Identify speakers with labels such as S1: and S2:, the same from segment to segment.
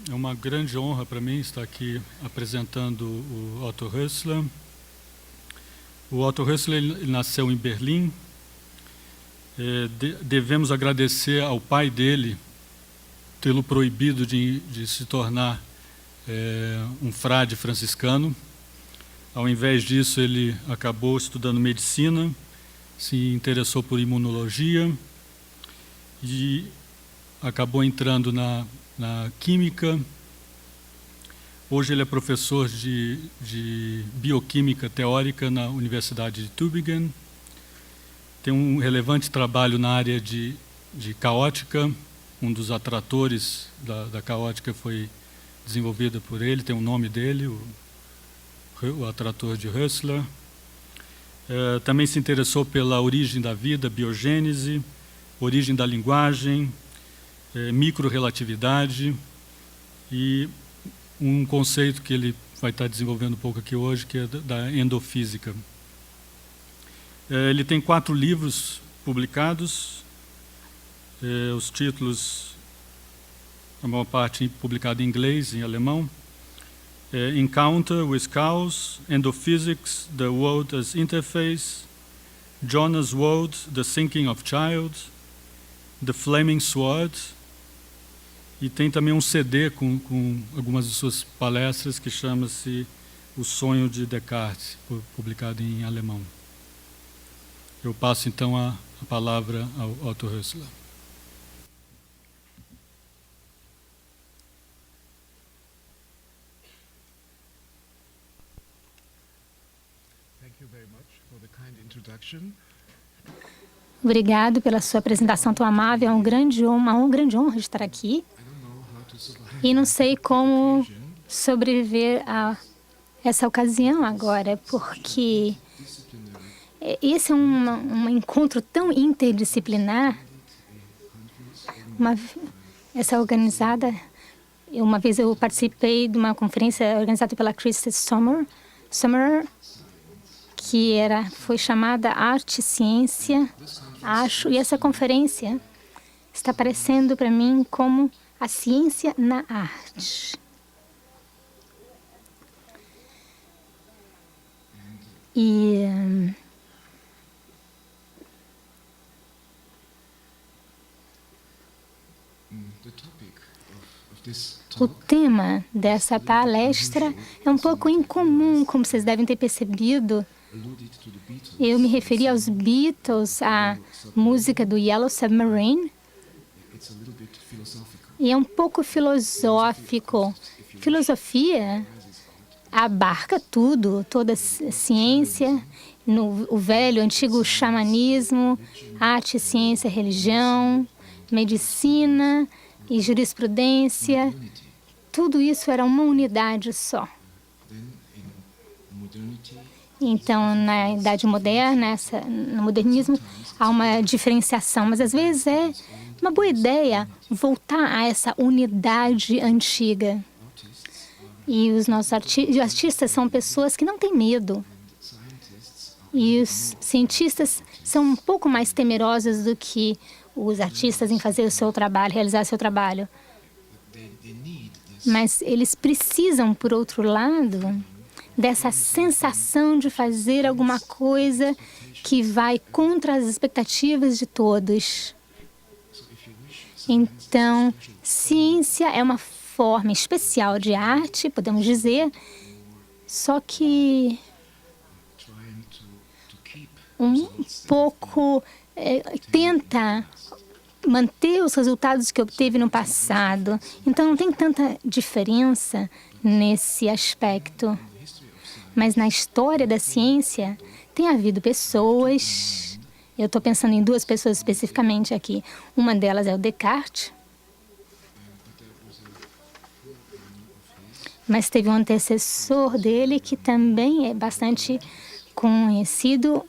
S1: É uma grande honra para mim estar aqui apresentando o Otto Hössler. O Otto Hössler ele nasceu em Berlim. Devemos agradecer ao pai dele tê-lo proibido de se tornar um frade franciscano. Ao invés disso, ele acabou estudando medicina, se interessou por imunologia e acabou entrando na química. Hoje ele é professor de bioquímica teórica na Universidade de Tübingen. Tem um relevante trabalho na área de caótica. Um dos atratores da caótica foi desenvolvido por ele, tem o nome dele, o atrator de Hössler. Também se interessou pela origem da vida, biogênese, origem da linguagem, microrelatividade e um conceito que ele vai estar desenvolvendo um pouco aqui hoje, que é da endofísica. Ele tem 4 livros publicados, os títulos, a maior parte publicada em inglês, em alemão. Encounter with Chaos, Endophysics, The World as Interface, Jonas World, The Thinking of Child, The Flaming Sword, e tem também um CD com algumas de suas palestras que chama-se O Sonho de Descartes, publicado em alemão. Eu passo então a palavra ao Otto Hössler.
S2: Obrigado pela sua apresentação tão amável. É uma grande honra estar aqui. E não sei como sobreviver a essa ocasião agora, porque esse é um encontro tão interdisciplinar. Essa organizada, uma vez eu participei de uma conferência organizada pela Christy Sommer, que foi chamada Arte e Ciência, acho, e essa conferência está parecendo para mim como a ciência na arte. E o tema dessa palestra é um pouco incomum, como vocês devem ter percebido. Eu me referi aos Beatles, à música do Yellow Submarine. E é um pouco filosófico. Filosofia abarca tudo, toda a ciência, o velho, antigo xamanismo, arte, ciência, religião, medicina e jurisprudência. Tudo isso era uma unidade só. Então, na Idade Moderna, no modernismo, há uma diferenciação, mas às vezes é uma boa ideia voltar a essa unidade antiga. E os nossos artistas são pessoas que não têm medo. E os cientistas são um pouco mais temerosos do que os artistas em fazer o seu trabalho, realizar o seu trabalho. Mas eles precisam, por outro lado, dessa sensação de fazer alguma coisa que vai contra as expectativas de todos. Então, ciência é uma forma especial de arte, podemos dizer, só que um pouco tenta manter os resultados que obteve no passado. Então, não tem tanta diferença nesse aspecto. Mas na história da ciência, tem havido pessoas, eu estou pensando em 2 pessoas especificamente aqui. Uma delas é o Descartes, mas teve um antecessor dele que também é bastante conhecido,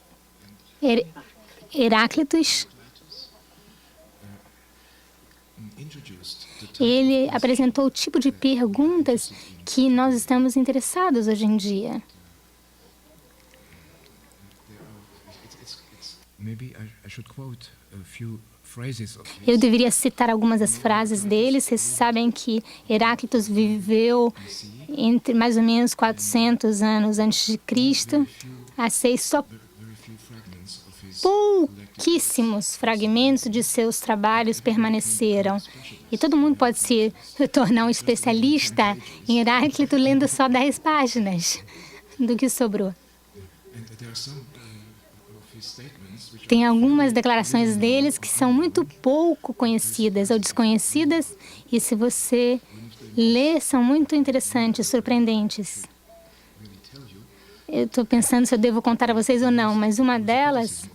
S2: Heráclitos. Ele apresentou o tipo de perguntas que nós estamos interessados hoje em dia. Eu deveria citar algumas das frases dele. Vocês sabem que Heráclitos viveu entre mais ou menos 400 anos antes de Cristo. Só pouquíssimos fragmentos de seus trabalhos permaneceram. E todo mundo pode se tornar um especialista em Heráclito lendo só 10 páginas do que sobrou. Tem algumas declarações deles que são muito pouco conhecidas ou desconhecidas, e se você ler, são muito interessantes, surpreendentes. Eu estou pensando se eu devo contar a vocês ou não, mas uma delas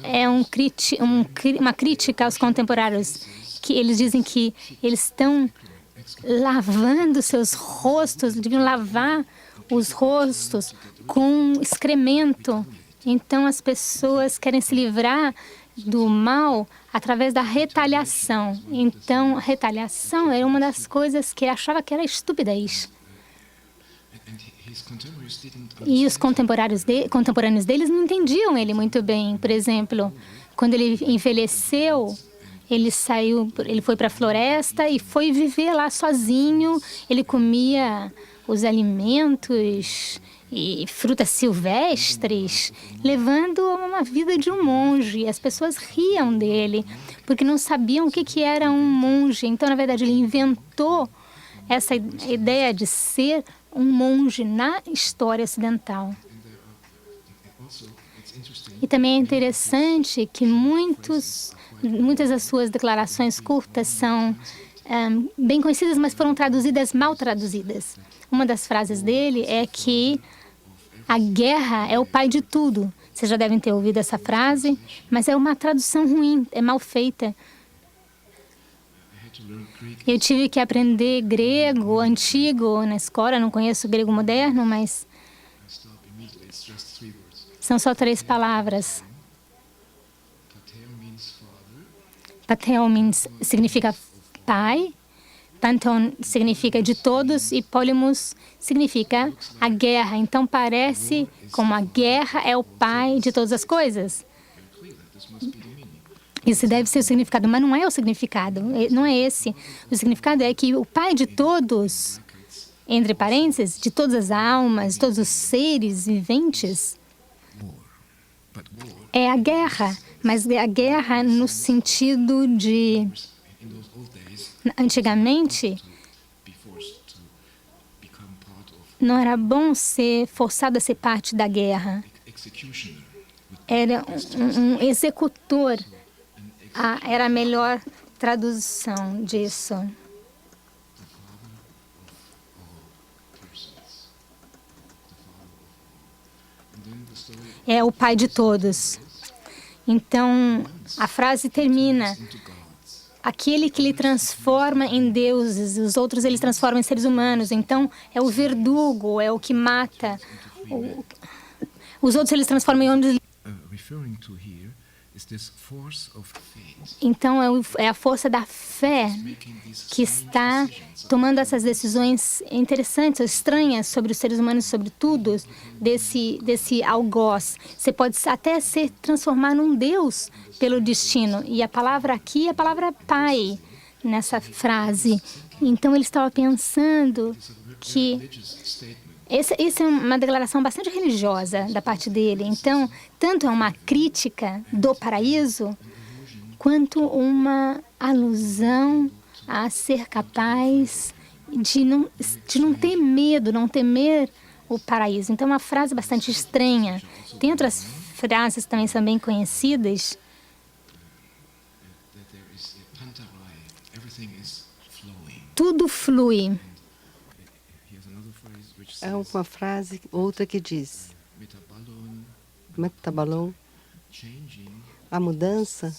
S2: é uma crítica aos contemporâneos, que eles dizem que eles estão lavando seus rostos, deviam lavar os rostos com excremento. Então, as pessoas querem se livrar do mal através da retaliação. Então, retaliação era uma das coisas que ele achava que era estupidez. E os contemporâneos deles não entendiam ele muito bem. Por exemplo, quando ele envelheceu, ele foi para a floresta e foi viver lá sozinho. Ele comia os alimentos e frutas silvestres, levando uma vida de um monge. E as pessoas riam dele, porque não sabiam o que era um monge. Então, na verdade, ele inventou essa ideia de ser um monge na história ocidental. E também é interessante que muitas das suas declarações curtas são bem conhecidas, mas foram traduzidas mal traduzidas. Uma das frases dele é que a guerra é o pai de tudo. Vocês já devem ter ouvido essa frase, mas é uma tradução ruim, é mal feita. Eu tive que aprender grego antigo na escola, não conheço grego moderno, mas são só 3 palavras. Pater significa pai, panton significa de todos e polemos significa a guerra. Então parece como a guerra é o pai de todas as coisas. Isso deve ser o significado, mas não é o significado, não é esse. O significado é que o pai de todos, entre parênteses, de todas as almas, todos os seres viventes, é a guerra, mas é a guerra no sentido de... Antigamente, não era bom ser forçado a ser parte da guerra. Era um executor. Era a melhor tradução disso. É o pai de todos. Então, a frase termina: aquele que lhe transforma em deuses, os outros ele transforma em seres humanos. Então, é o verdugo, é o que mata. Os outros eles transformam em homens. Então, é a força da fé que está tomando essas decisões interessantes, estranhas sobre os seres humanos, sobre tudo, desse algoz. Você pode até se transformar num Deus pelo destino. E a palavra aqui é a palavra pai, nessa frase. Então, ele estava pensando que... Essa é uma declaração bastante religiosa da parte dele. Então, tanto é uma crítica do paraíso, quanto uma alusão a ser capaz de não ter medo, não temer o paraíso. Então, é uma frase bastante estranha. Tem outras frases que também são bem conhecidas. Tudo flui.
S3: É uma frase, outra que diz: Metabalon, a mudança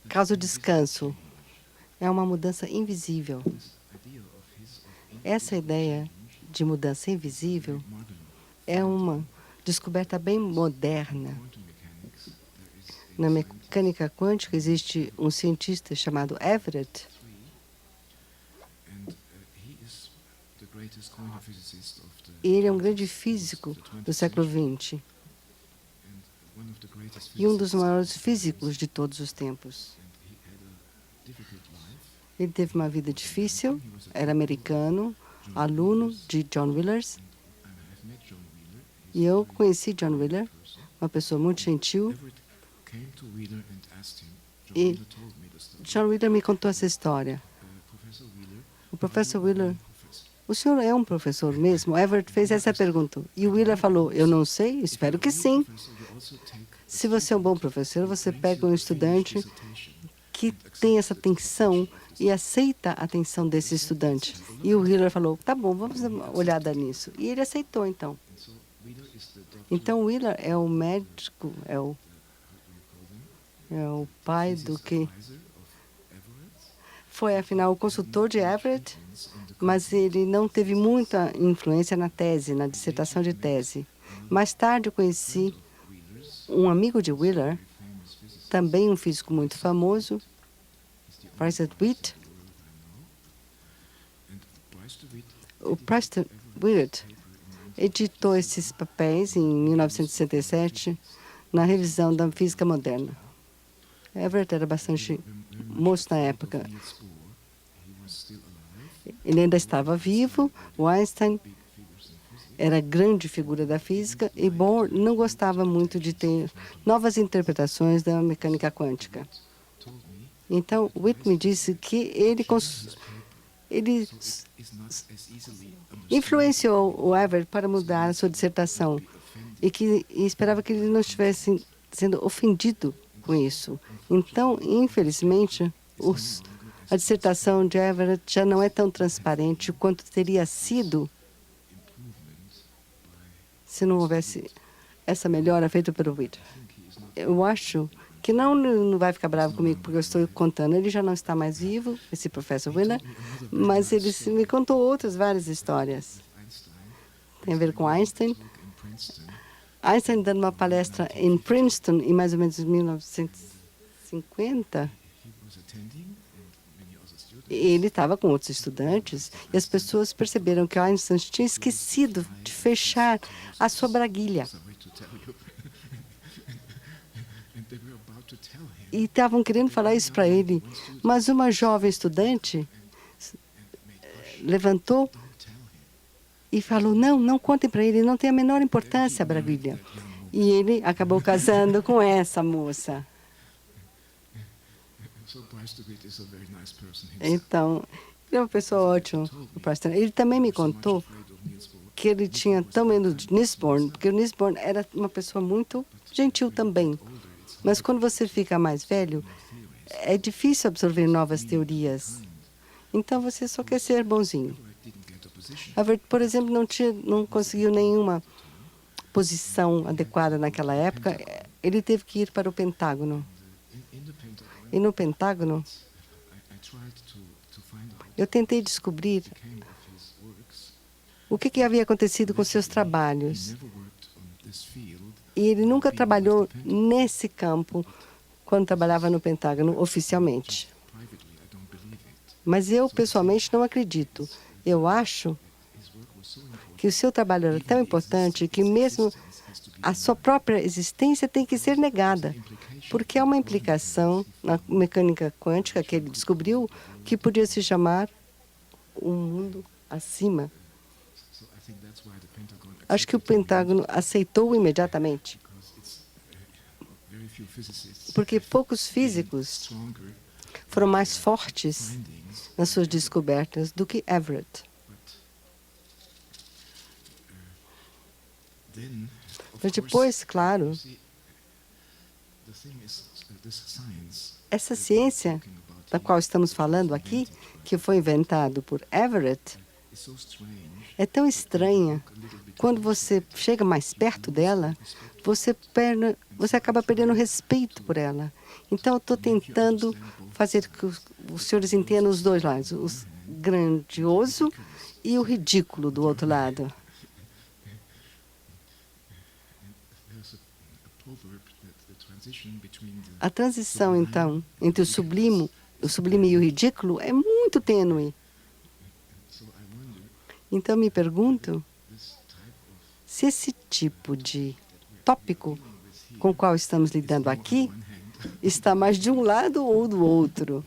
S3: causa o descanso. É uma mudança invisível. Essa ideia de mudança invisível é uma descoberta bem moderna. Na mecânica quântica existe um cientista chamado Everett. Ele é um grande físico do século XX. e um dos maiores físicos de todos os tempos. Ele teve uma vida difícil, era americano, aluno de John Wheeler, e eu conheci John Wheeler, uma pessoa muito gentil, e John Wheeler me contou essa história. O professor Wheeler, o senhor é um professor mesmo? Everett fez essa pergunta. E o Wheeler falou, eu não sei, espero que sim. Se você é um bom professor, você pega um estudante que tem essa atenção e aceita a atenção desse estudante. E o Wheeler falou, tá bom, vamos dar uma olhada nisso. E ele aceitou, então. Então, o Wheeler é o médico, é o pai do que foi, afinal, o consultor de Everett, mas ele não teve muita influência na tese, na dissertação de tese. Mais tarde, eu conheci um amigo de Wheeler, também um físico muito famoso, Preston Witt. O Preston Witt editou esses papéis em 1967 na revisão da física moderna. Everett era bastante moço na época. Ele ainda estava vivo. O Einstein era a grande figura da física e Bohr não gostava muito de ter novas interpretações da mecânica quântica. Então, Witt me disse que ele influenciou o Everett para mudar a sua dissertação e esperava que ele não estivesse sendo ofendido com isso. Então, infelizmente, a dissertação de Everett já não é tão transparente quanto teria sido se não houvesse essa melhora feita pelo Witt. Eu acho que não vai ficar bravo comigo porque eu estou contando. Ele já não está mais vivo, esse professor Wheeler, mas ele me contou outras várias histórias. Tem a ver com Einstein. Einstein dando uma palestra em Princeton em mais ou menos 1950. Ele estava com outros estudantes e as pessoas perceberam que Einstein tinha esquecido de fechar a sua braguilha. E estavam querendo falar isso para ele, mas uma jovem estudante levantou e falou, não contem para ele, não tem a menor importância a braguilha. E ele acabou casando com essa moça. Então, ele é uma pessoa ótima, o Preston. Ele também me contou que ele tinha tão medo de Niels Bohr, porque o Niels Bohr era uma pessoa muito gentil também. Mas quando você fica mais velho, é difícil absorver novas teorias. Então, você só quer ser bonzinho. Everett, por exemplo, não conseguiu nenhuma posição adequada naquela época. Ele teve que ir para o Pentágono. E no Pentágono, eu tentei descobrir o que havia acontecido com seus trabalhos. E ele nunca trabalhou nesse campo quando trabalhava no Pentágono oficialmente. Mas eu, pessoalmente, não acredito. Eu acho que o seu trabalho era tão importante que mesmo a sua própria existência tem que ser negada, porque há uma implicação na mecânica quântica que ele descobriu que podia se chamar um mundo acima. Acho que o Pentágono aceitou imediatamente, porque poucos físicos foram mais fortes nas suas descobertas do que Everett. Mas depois, claro, essa ciência da qual estamos falando aqui, que foi inventado por Everett, é tão estranha. Quando você chega mais perto dela, você acaba perdendo respeito por ela. Então, eu estou tentando fazer que os senhores entendam os dois lados, o grandioso e o ridículo do outro lado. A transição, então, entre o sublime e o ridículo é muito tênue. Então, me pergunto se esse tipo de tópico com o qual estamos lidando aqui está mais de um lado ou do outro.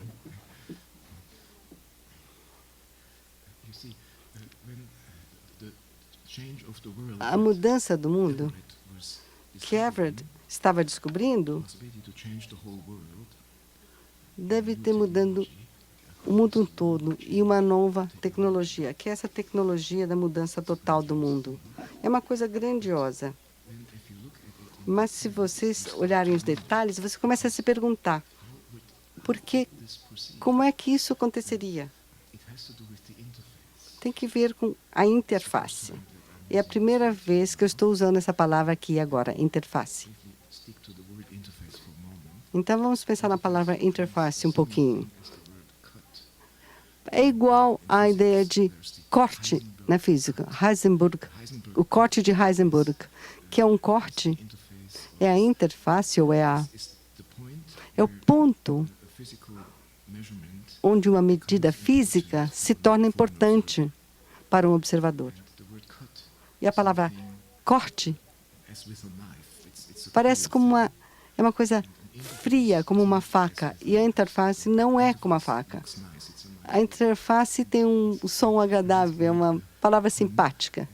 S3: A mudança do mundo que Everett estava descobrindo deve ter mudando o mundo todo e uma nova tecnologia, que é essa tecnologia da mudança total do mundo. É uma coisa grandiosa. Mas se vocês olharem os detalhes, você começa a se perguntar, como é que isso aconteceria? Tem que ver com a interface. É a primeira vez que eu estou usando essa palavra aqui agora, interface. Então, vamos pensar na palavra interface um pouquinho. É igual à ideia de corte na física. Heisenberg, o corte de Heisenberg, que é um corte, é a interface ou é o ponto onde uma medida física se torna importante para um observador. E a palavra corte parece como é uma coisa fria, como uma faca. E a interface não é como a faca. A interface tem um som agradável, é uma palavra simpática.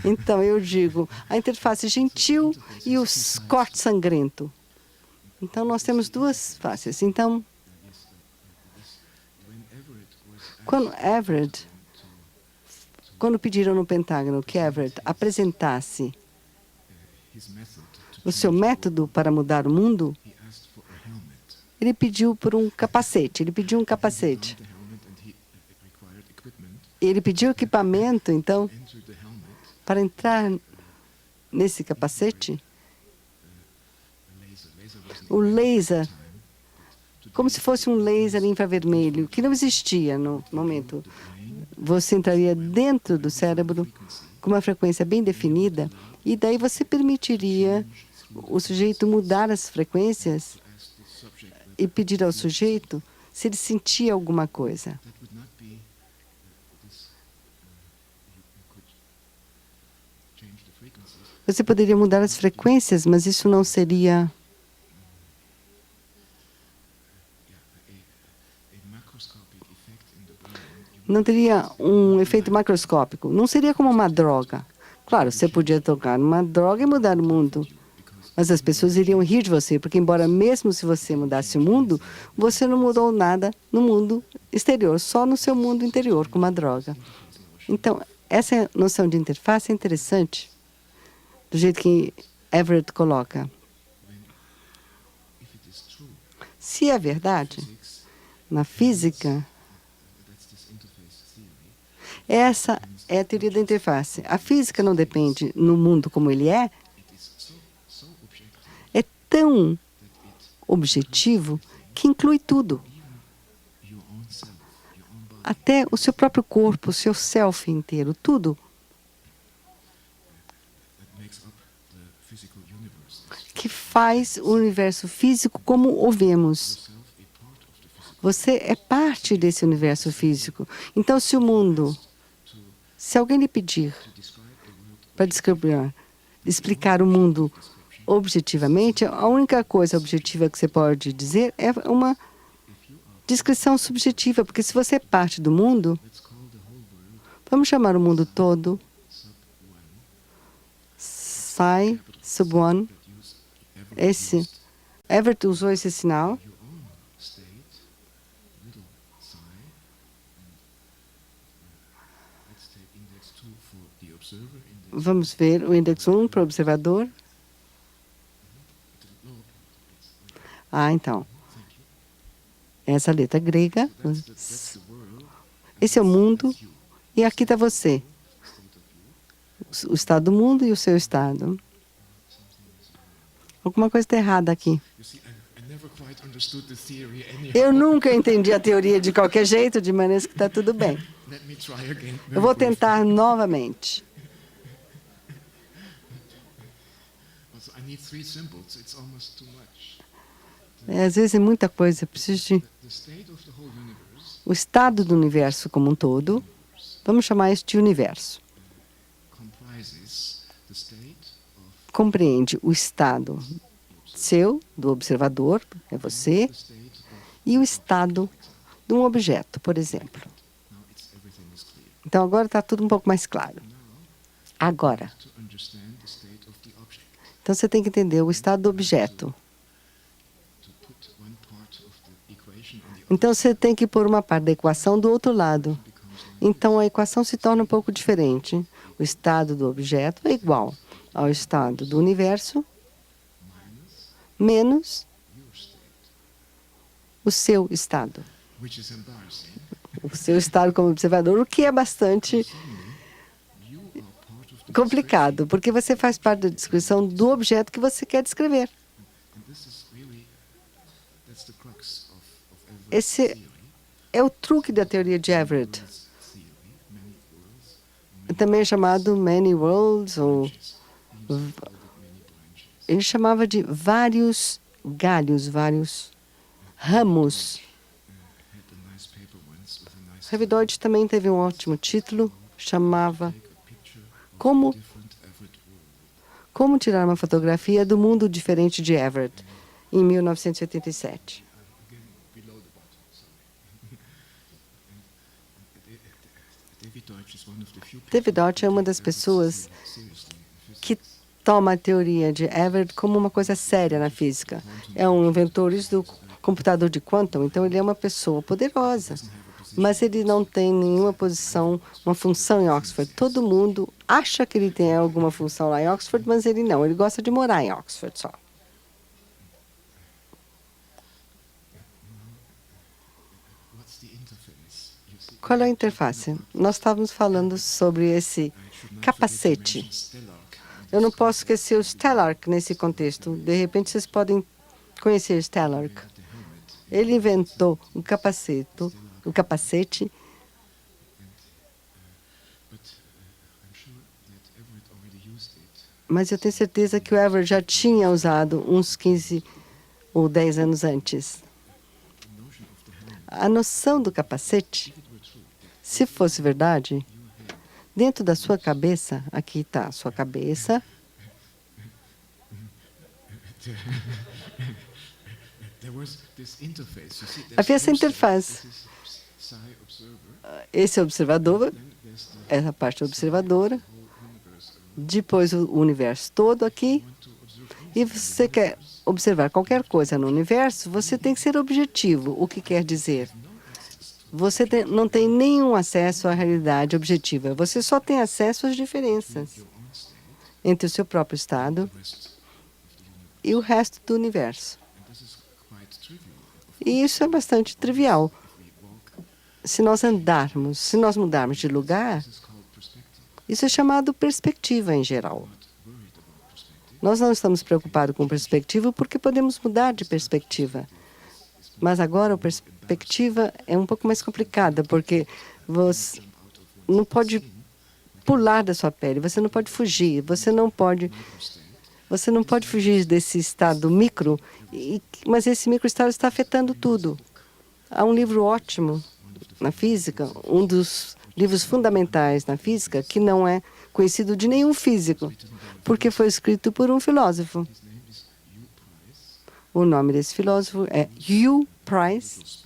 S3: Então, eu digo, a interface gentil e o corte sangrento. Então, nós temos duas faces. Então, quando pediram no Pentágono que Everett apresentasse o seu método para mudar o mundo, ele pediu por um capacete. Ele pediu equipamento, então, para entrar nesse capacete, o laser, como se fosse um laser infravermelho, que não existia no momento. Você entraria dentro do cérebro com uma frequência bem definida, e daí você permitiria o sujeito mudar as frequências e pedir ao sujeito se ele sentia alguma coisa. Você poderia mudar as frequências, mas isso não seria teria um efeito macroscópico. Não seria como uma droga. Claro, você podia tocar numa droga e mudar o mundo. Mas as pessoas iriam rir de você, porque embora mesmo se você mudasse o mundo, você não mudou nada no mundo exterior, só no seu mundo interior, com uma droga. Então, essa noção de interface é interessante, do jeito que Everett coloca. Se é verdade, na física, essa é a teoria da interface. A física não depende no mundo como ele é tão objetivo que inclui tudo. Até o seu próprio corpo, o seu self inteiro, tudo. Que faz o universo físico como o vemos. Você é parte desse universo físico. Então, se alguém lhe pedir para explicar o mundo objetivamente, a única coisa objetiva que você pode dizer é uma descrição subjetiva, porque se você é parte do mundo, vamos chamar o mundo todo Psi sub 1. Everett usou esse sinal. Vamos ver o índice 1 para o observador. Então. Essa letra grega. Esse é o mundo. E aqui está você. O estado do mundo e o seu estado. Alguma coisa está errada aqui. Eu nunca entendi a teoria de qualquer jeito, de maneira que está tudo bem. Eu vou tentar novamente. Às vezes é muita coisa. Eu preciso de o estado do universo como um todo. Vamos chamar isso de universo. compreende o estado seu, do observador, é você, e o estado de um objeto, por exemplo. Então, agora está tudo um pouco mais claro. Agora, então você tem que entender o estado do objeto. Então, você tem que pôr uma parte da equação do outro lado. Então, a equação se torna um pouco diferente. O estado do objeto é igual ao estado do universo menos o seu estado. O seu estado como observador, o que é bastante complicado, porque você faz parte da descrição do objeto que você quer descrever. Esse é o truque da teoria de Everett. Também é chamado many worlds, ou ele chamava de vários galhos, vários ramos. Ravidoid também teve um ótimo título, chamava Como tirar uma fotografia do mundo diferente de Everett, em 1987. David Deutsch é uma das pessoas que toma a teoria de Everett como uma coisa séria na física. É um inventor do computador de quantum, então ele é uma pessoa poderosa. Mas ele não tem nenhuma posição, uma função em Oxford. Todo mundo acha que ele tem alguma função lá em Oxford, mas ele não. Ele gosta de morar em Oxford só. Qual é a interface? Nós estávamos falando sobre esse capacete. Eu não posso esquecer o Stellark nesse contexto. De repente, vocês podem conhecer Stellark. Ele inventou o capacete, mas eu tenho certeza que o Everett já tinha usado uns 15 ou 10 anos antes. A noção do capacete, se fosse verdade, dentro da sua cabeça, aqui está a sua cabeça, havia essa interface. Esse observador, essa parte observadora, depois o universo todo aqui, e você quer observar qualquer coisa no universo, você tem que ser objetivo. O que quer dizer? Você não tem nenhum acesso à realidade objetiva. Você só tem acesso às diferenças entre o seu próprio estado e o resto do universo. E isso é bastante trivial. Se nós mudarmos de lugar, isso é chamado perspectiva em geral. Nós não estamos preocupados com perspectiva porque podemos mudar de perspectiva. Mas agora a perspectiva é um pouco mais complicada, porque você não pode pular da sua pele, você não pode fugir, você não pode fugir desse estado micro, mas esse microestado está afetando tudo. Há um livro ótimo na física, um dos livros fundamentais na física, que não é conhecido de nenhum físico, porque foi escrito por um filósofo. O nome desse filósofo é Hugh Price.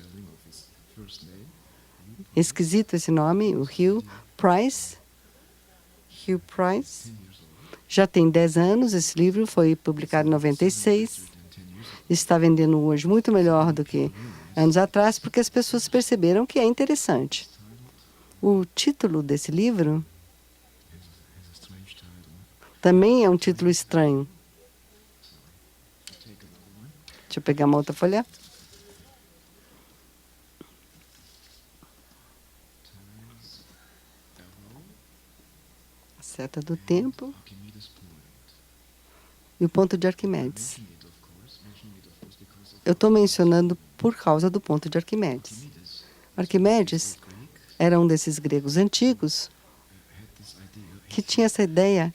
S3: Esquisito esse nome, o Hugh Price. Hugh Price. Já tem 10 anos, esse livro foi publicado em 96. Está vendendo hoje muito melhor do que anos atrás, porque as pessoas perceberam que é interessante. O título desse livro também é um título estranho. Deixa eu pegar uma outra folha. A seta do tempo e o ponto de Arquimedes. Eu estou mencionando por causa do ponto de Arquimedes. Arquimedes era um desses gregos antigos que tinha essa ideia.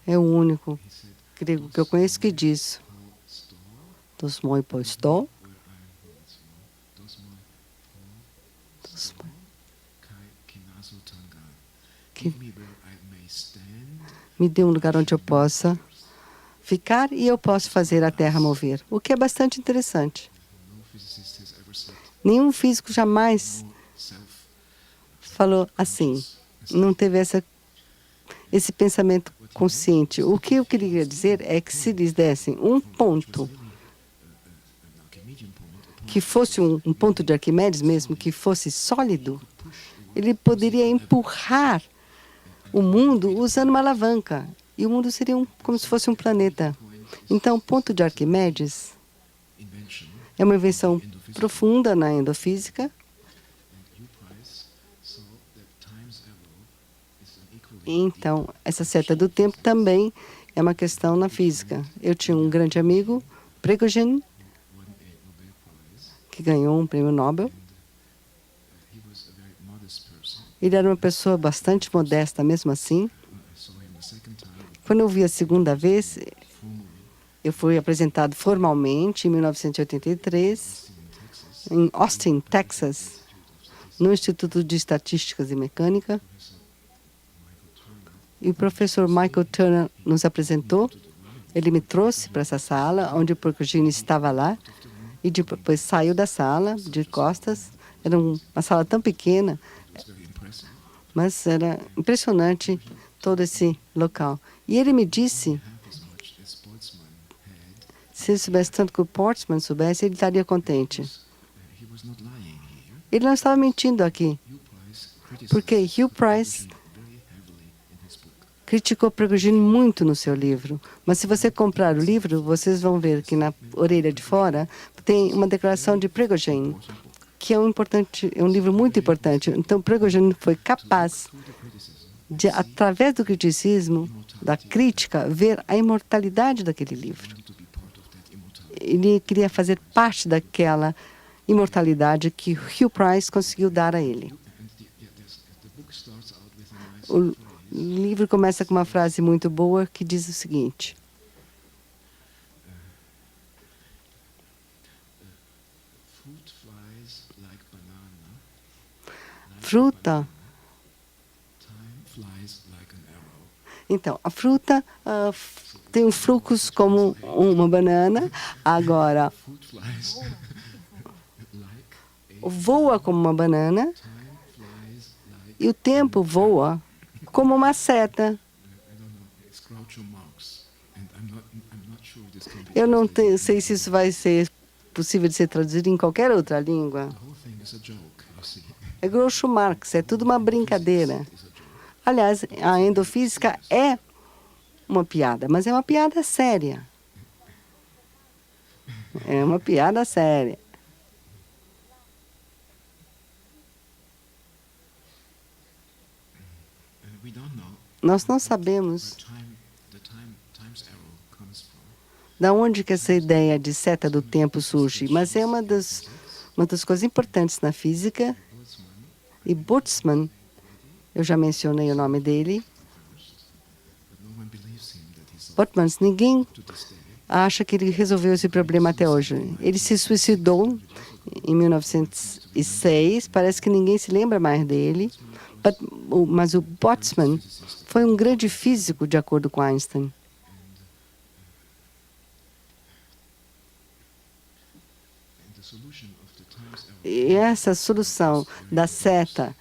S3: É o único grego que eu conheço que diz dos moi poistó, que me dê um lugar onde eu possa ficar e eu posso fazer a Terra mover, o que é bastante interessante. Nenhum físico jamais falou assim, não teve esse pensamento consciente. O que eu queria dizer é que se lhes dessem um ponto que fosse um ponto de Arquimedes mesmo, que fosse sólido, ele poderia empurrar o mundo usando uma alavanca. E o mundo seria como se fosse um planeta. Então, o ponto de Arquimedes é uma invenção profunda na endofísica. Então, essa seta do tempo também é uma questão na física. Eu tinha um grande amigo, Prigogine, que ganhou um prêmio Nobel. Ele era uma pessoa bastante modesta, mesmo assim. Quando eu vi a segunda vez, eu fui apresentado formalmente em 1983, em Austin, Texas, no Instituto de Estatísticas e Mecânica. E o professor Michael Turner nos apresentou. Ele me trouxe para essa sala, onde o Prigogine estava lá, e depois saiu da sala, de costas. Era uma sala tão pequena, mas era impressionante todo esse local. E ele me disse, se ele soubesse tanto que o Boltzmann soubesse, ele estaria contente. Ele não estava mentindo aqui, porque Hugh Price criticou Prigogine muito no seu livro. Mas se você comprar o livro, vocês vão ver que na orelha de fora tem uma declaração de Prigogine, que é um livro muito importante. Então, Prigogine foi capaz de, através do criticismo, da crítica, ver a imortalidade daquele livro. Ele queria fazer parte daquela imortalidade que Hugh Price conseguiu dar a ele. O livro começa com uma frase muito boa que diz o seguinte: fruta. Então, a fruta tem os frutos como uma banana. Agora, voa como uma banana e o tempo voa como uma seta. Eu não sei se isso vai ser possível de ser traduzido em qualquer outra língua. É Groucho Marx, é tudo uma brincadeira. Aliás, a endofísica é uma piada, mas é uma piada séria. É uma piada séria. Nós não sabemos da onde que essa ideia de seta do tempo surge, mas é uma das coisas importantes na física. E Boltzmann, eu já mencionei o nome dele. Boltzmann, ninguém acha que ele resolveu esse problema até hoje. Ele se suicidou em 1906, parece que ninguém se lembra mais dele. Mas o Boltzmann foi um grande físico, de acordo com Einstein. E essa solução da seta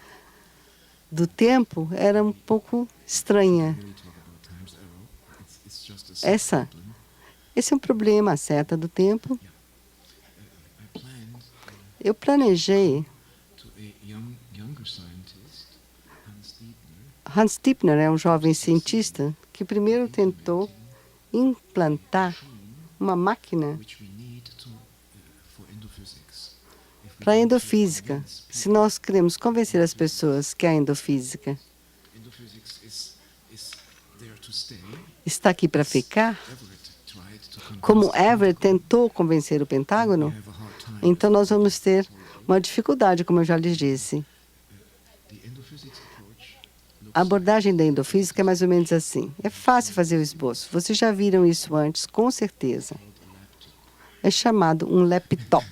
S3: do tempo era um pouco estranha. Esse é um problema, a seta do tempo. Eu planejei. Hans Stiepner é um jovem cientista que primeiro tentou implantar uma máquina para a endofísica. Se nós queremos convencer as pessoas que a endofísica está aqui para ficar, como Everett tentou convencer o Pentágono, então nós vamos ter uma dificuldade, como eu já lhes disse. A abordagem da endofísica é mais ou menos assim. É fácil fazer o esboço. Vocês já viram isso antes, com certeza. É chamado um laptop.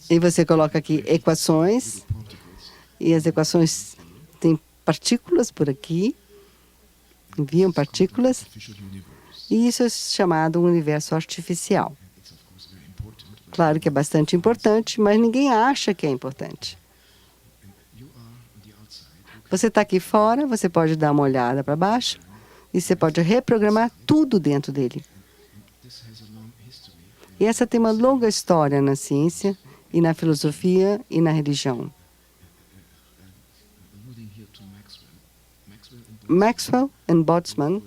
S3: E você coloca aqui equações, e as equações têm partículas por aqui, enviam partículas, e isso é chamado universo artificial. Claro que é bastante importante, mas ninguém acha que é importante. Você está aqui fora, você pode dar uma olhada para baixo e você pode reprogramar tudo dentro dele. E essa tem uma longa história na ciência, e na filosofia, e na religião. Maxwell e Boltzmann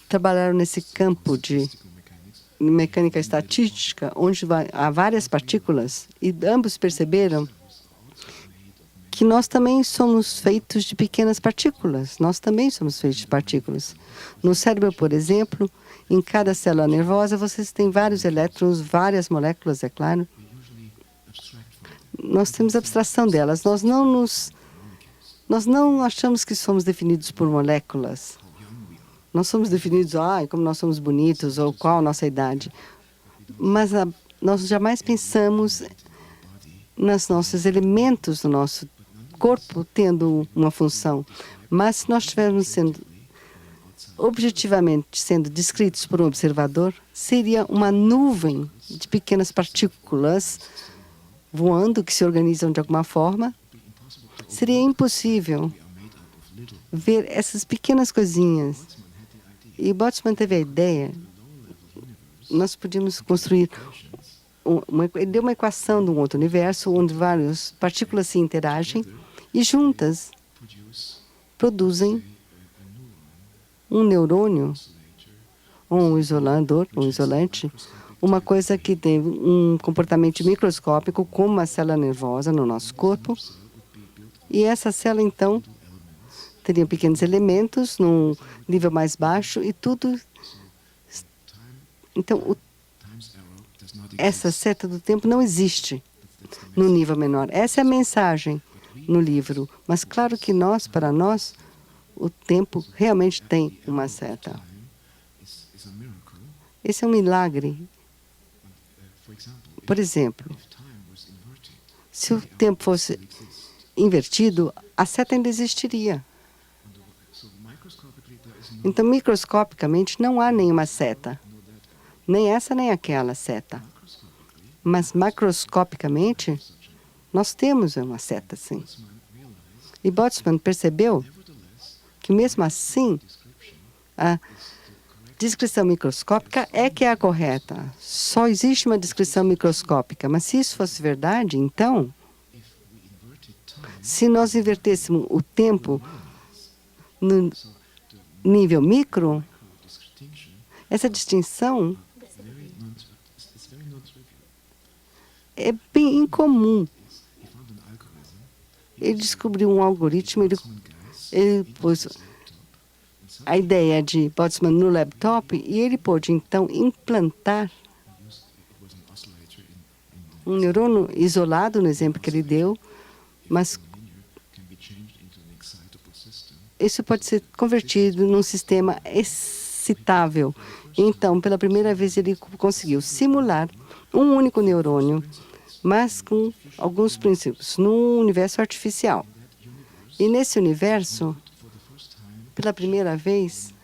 S3: trabalharam nesse campo de mecânica estatística, onde há várias partículas, e ambos perceberam que nós também somos feitos de pequenas partículas. Nós também somos feitos de partículas. No cérebro, por exemplo, em cada célula nervosa, vocês têm vários elétrons, várias moléculas, é claro. Nós temos abstração delas. Nós não achamos que somos definidos por moléculas. Nós somos definidos, como nós somos bonitos, ou qual a nossa idade. Mas nós jamais pensamos nos nossos elementos do nosso corpo tendo uma função. Mas se nós estivermos sendo objetivamente sendo descritos por um observador, seria uma nuvem de pequenas partículas voando que se organizam de alguma forma. Seria impossível ver essas pequenas coisinhas. E Boltzmann teve a ideia, nós podíamos construir, ele deu uma equação de um outro universo, onde várias partículas se interagem e juntas produzem um neurônio, um isolador, um isolante, uma coisa que tem um comportamento microscópico, como uma célula nervosa no nosso corpo. E essa célula, então, teria pequenos elementos num nível mais baixo e tudo. Então, essa seta do tempo não existe no nível menor. Essa é a mensagem no livro. Mas claro que para nós, o tempo realmente tem uma seta. Esse é um milagre. Por exemplo, se o tempo fosse invertido, a seta ainda existiria. Então, microscopicamente, não há nenhuma seta. Nem essa, nem aquela seta. Mas, macroscopicamente, nós temos uma seta, sim. E Boltzmann percebeu que, mesmo assim, a descrição microscópica é que é a correta. Só existe uma descrição microscópica. Mas, se isso fosse verdade, então, se nós invertêssemos o tempo no nível micro, essa distinção é bem incomum. Ele descobriu um algoritmo, ele pôs a ideia de Boltzmann no laptop e ele pôde, então, implantar um neurônio isolado, no exemplo que ele deu, mas isso pode ser convertido num sistema excitável. Então, pela primeira vez, ele conseguiu simular um único neurônio, mas com alguns princípios, num universo artificial. E nesse universo, pela primeira vez,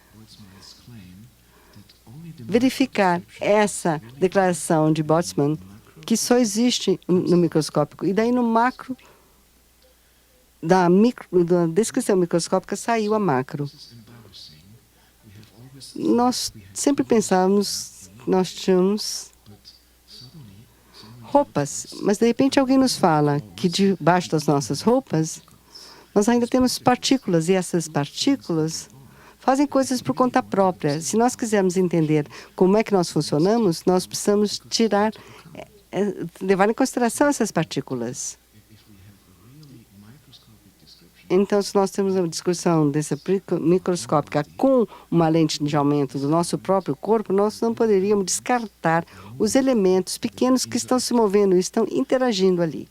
S3: verificar essa declaração de Boltzmann, que só existe no microscópico. E daí, no macro, da descrição microscópica, saiu a macro. Nós sempre pensávamos que nós tínhamos roupas, mas, de repente, alguém nos fala que debaixo das nossas roupas, nós ainda temos partículas, e essas partículas fazem coisas por conta própria. Se nós quisermos entender como é que nós funcionamos, nós precisamos levar em consideração essas partículas. Então, se nós temos uma discussão dessa microscópica com uma lente de aumento do nosso próprio corpo, nós não poderíamos descartar os elementos pequenos que estão se movendo e estão interagindo ali.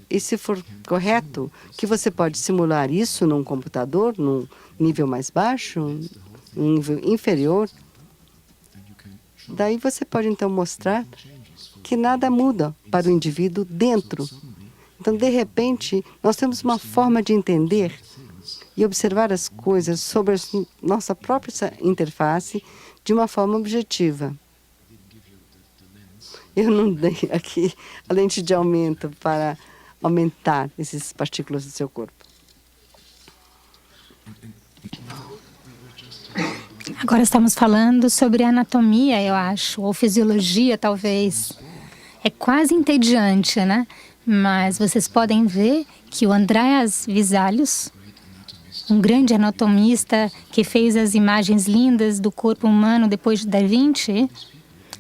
S3: E se for correto, que você pode simular isso num computador, num nível mais baixo, num nível inferior, daí você pode, então, mostrar que nada muda para o indivíduo dentro. Então, de repente, nós temos uma forma de entender e observar as coisas sobre a nossa própria interface de uma forma objetiva. Eu não dei aqui a lente de aumento para aumentar essas partículas do seu corpo.
S2: Agora estamos falando sobre anatomia, eu acho, ou fisiologia, talvez. É quase entediante, né? Mas vocês podem ver que o Andreas Vesalius, um grande anatomista que fez as imagens lindas do corpo humano depois de Da Vinci,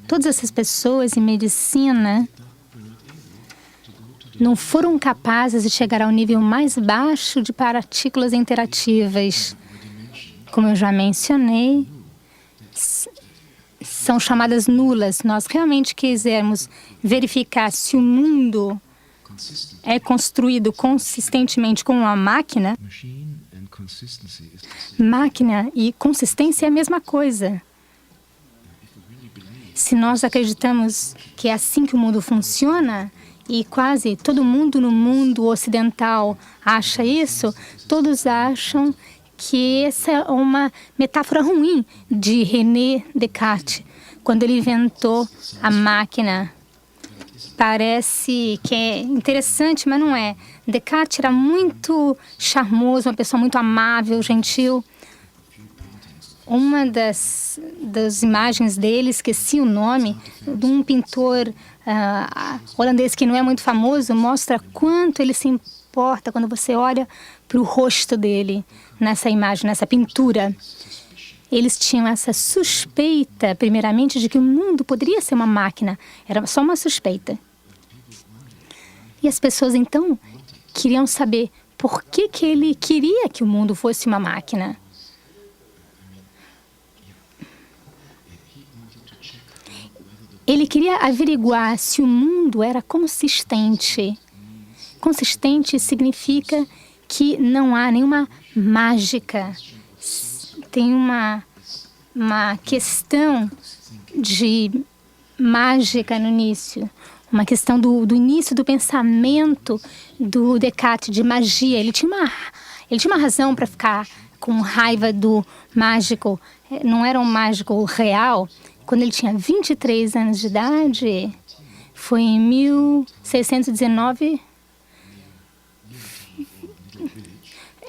S2: todas essas pessoas em medicina não foram capazes de chegar ao nível mais baixo de partículas interativas. Como eu já mencionei, são chamadas nulas. Nós realmente quisermos verificar se o mundo é construído consistentemente com uma máquina, máquina e consistência é a mesma coisa. Se nós acreditamos que é assim que o mundo funciona, e quase todo mundo no mundo ocidental acha isso, todos acham que essa é uma metáfora ruim de René Descartes, quando ele inventou a máquina. Parece que é interessante, mas não é. Descartes era muito charmoso, uma pessoa muito amável, gentil. Uma das imagens dele, esqueci o nome, de um pintor holandês que não é muito famoso, mostra quanto ele se importa quando você olha para o rosto dele nessa imagem, nessa pintura. Eles tinham essa suspeita, primeiramente, de que o mundo poderia ser uma máquina. Era só uma suspeita. E as pessoas, então, queriam saber por que ele queria que o mundo fosse uma máquina. Ele queria averiguar se o mundo era consistente. Consistente significa que não há nenhuma mágica. Tem uma questão de mágica no início. Uma questão do início do pensamento do Descartes, de magia. Ele tinha uma razão para ficar com raiva do mágico. Não era um mágico real. Quando ele tinha 23 anos de idade, foi em 1619,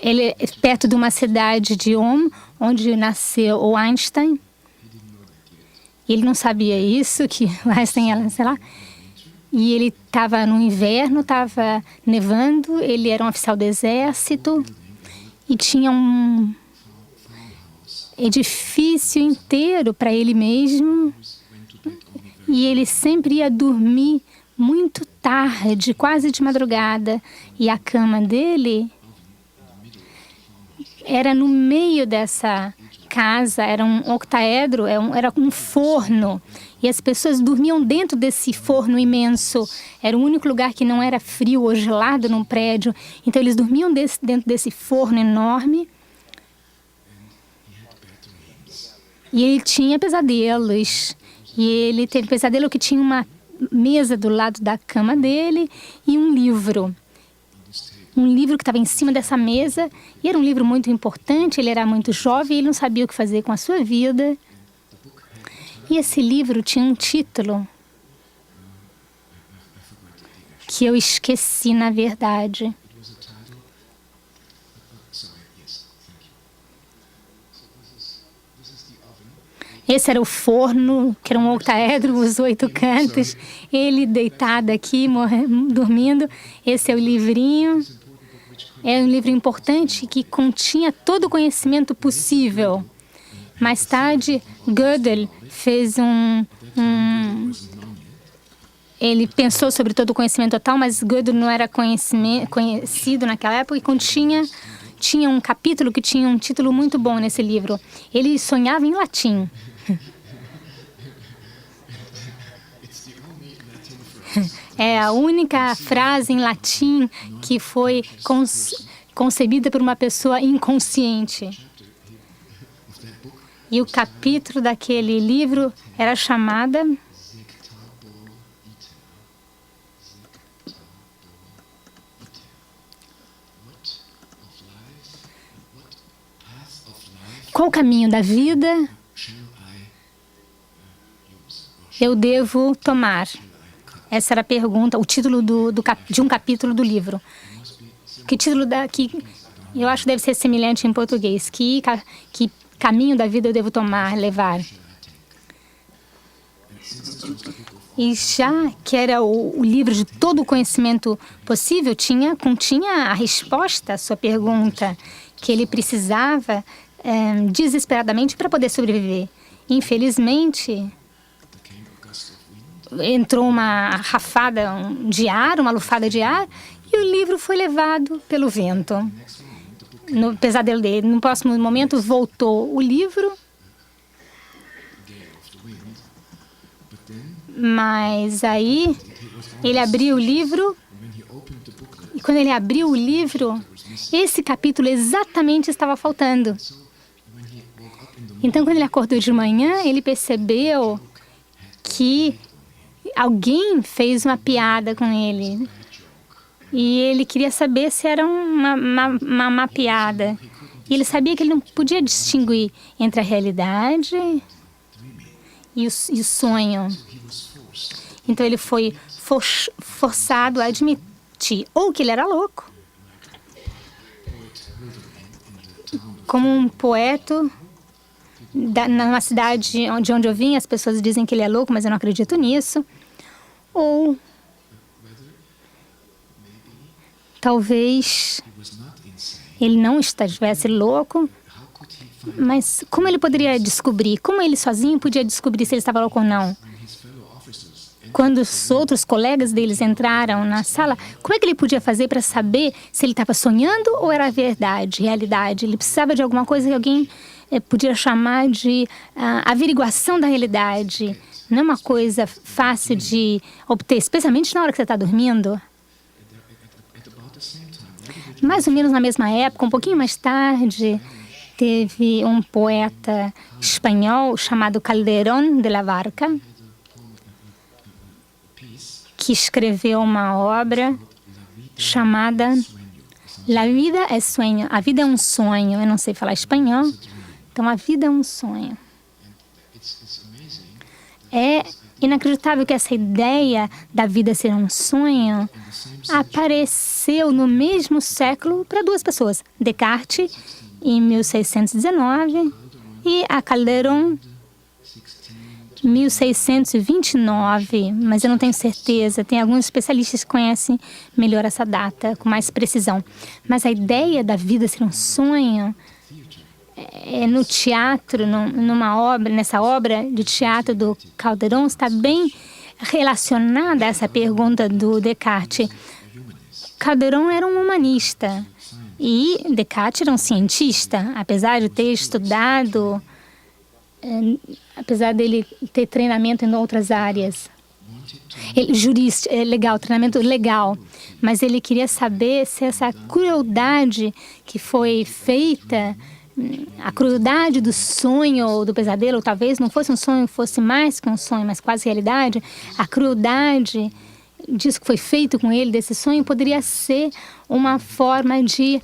S2: ele perto de uma cidade de Ulm, onde nasceu o Einstein. Ele não sabia isso, que o Einstein era, sei lá. E ele estava no inverno, estava nevando, ele era um oficial do exército e tinha um edifício inteiro para ele mesmo, e ele sempre ia dormir muito tarde, quase de madrugada, e a cama dele era no meio dessa casa, era um octaedro, era um forno, e as pessoas dormiam dentro desse forno imenso. Era o único lugar que não era frio ou gelado num prédio, então eles dormiam dentro desse forno enorme. E ele tinha pesadelos. E ele teve pesadelo que tinha uma mesa do lado da cama dele e um livro. Um livro que estava em cima dessa mesa. E era um livro muito importante, ele era muito jovem, ele não sabia o que fazer com a sua vida. E esse livro tinha um título que eu esqueci, na verdade. Esse era o forno, que era um octaedro, os 8 cantos. Ele deitado aqui, dormindo. Esse é o livrinho. É um livro importante que continha todo o conhecimento possível. Mais tarde, Gödel fez ele pensou sobre todo o conhecimento total, mas Gödel não era conhecido naquela época e tinha um capítulo que tinha um título muito bom nesse livro. Ele sonhava em latim. É a única frase em latim que foi concebida por uma pessoa inconsciente. E o capítulo daquele livro era chamada qual caminho da vida eu devo tomar? Essa era a pergunta, o título de um capítulo do livro. Que título que eu acho que deve ser semelhante em português. Que caminho da vida eu devo tomar, levar? E já que era o livro de todo o conhecimento possível, continha a resposta à sua pergunta, que ele precisava desesperadamente para poder sobreviver. Infelizmente, entrou uma rafada de ar, uma lufada de ar, e o livro foi levado pelo vento. No pesadelo dele. No próximo momento, voltou o livro, mas aí ele abriu o livro, e quando ele abriu o livro, esse capítulo exatamente estava faltando. Então, quando ele acordou de manhã, ele percebeu que alguém fez uma piada com ele. E ele queria saber se era uma piada. E ele sabia que ele não podia distinguir entre a realidade e o sonho. Então ele foi forçado a admitir ou que ele era louco, como um poeta numa cidade de onde eu vim, as pessoas dizem que ele é louco, mas eu não acredito nisso. Ou talvez ele não estivesse louco, mas como ele poderia descobrir? Como ele sozinho podia descobrir se ele estava louco ou não? Quando os outros colegas deles entraram na sala, como é que ele podia fazer para saber se ele estava sonhando ou era verdade, realidade? Ele precisava de alguma coisa que alguém podia chamar de averiguação da realidade. Não é uma coisa fácil de obter, especialmente na hora que você está dormindo. Mais ou menos na mesma época, um pouquinho mais tarde, teve um poeta espanhol chamado Calderón de la Barca, que escreveu uma obra chamada La vida é sonho. A vida é um sonho. Eu não sei falar espanhol, então a vida é um sonho. É inacreditável que essa ideia da vida ser um sonho apareceu no mesmo século para duas pessoas. Descartes, em 1619, e a Calderón, 1629, mas eu não tenho certeza. Tem alguns especialistas que conhecem melhor essa data, com mais precisão. Mas a ideia da vida ser um sonho no teatro, nessa obra de teatro do Calderón, está bem relacionada a essa pergunta do Descartes. Calderón era um humanista e Descartes era um cientista, apesar de ter estudado, apesar dele ter treinamento em outras áreas. Jurista, legal, treinamento legal, mas ele queria saber se essa crueldade que foi feita, a crueldade do sonho ou do pesadelo, ou talvez não fosse um sonho, fosse mais que um sonho, mas quase realidade, a crueldade disso que foi feito com ele, desse sonho, poderia ser uma forma de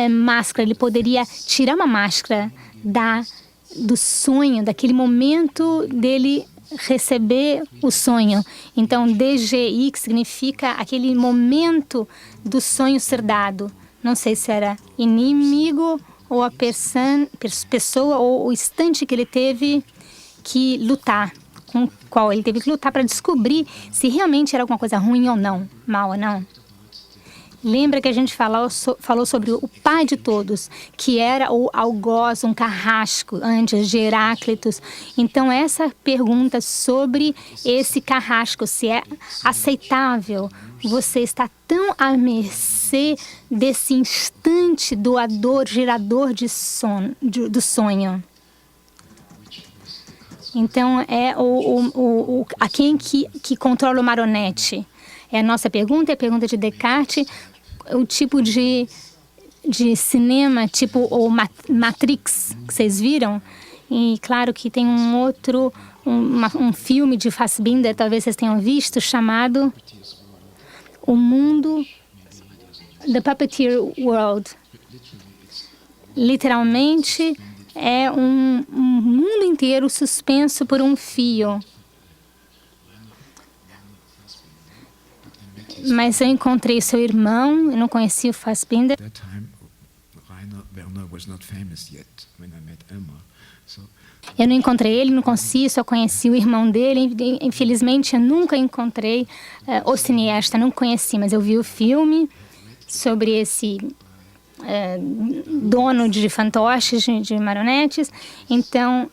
S2: máscara. Ele poderia tirar uma máscara do sonho, daquele momento dele receber o sonho. Então, DGI, que significa aquele momento do sonho ser dado. Não sei se era inimigo ou a pessoa ou o instante que ele teve que lutar, com o qual ele teve que lutar para descobrir se realmente era alguma coisa ruim ou não, mal ou não. Lembra que a gente falou sobre o pai de todos, que era o algoz, um carrasco, antes de Heráclitos. Então, essa pergunta sobre esse carrasco, se é aceitável, você está tão à mercê desse instante doador, gerador do sonho. Então, é a quem que controla o marionete. É a nossa pergunta, é a pergunta de Descartes, o tipo de cinema, tipo o Matrix, que vocês viram. E claro que tem um filme de Fassbinder, talvez vocês tenham visto, chamado O Mundo, The Puppeteer World. Literalmente, é um mundo inteiro suspenso por um fio. Mas eu encontrei seu irmão, eu não conhecia o Fassbinder. Eu não encontrei ele, não conheci, só conheci o irmão dele. Infelizmente, eu nunca encontrei o cineasta, não conheci, mas eu vi o filme sobre esse dono de fantoches, de marionetes. Então,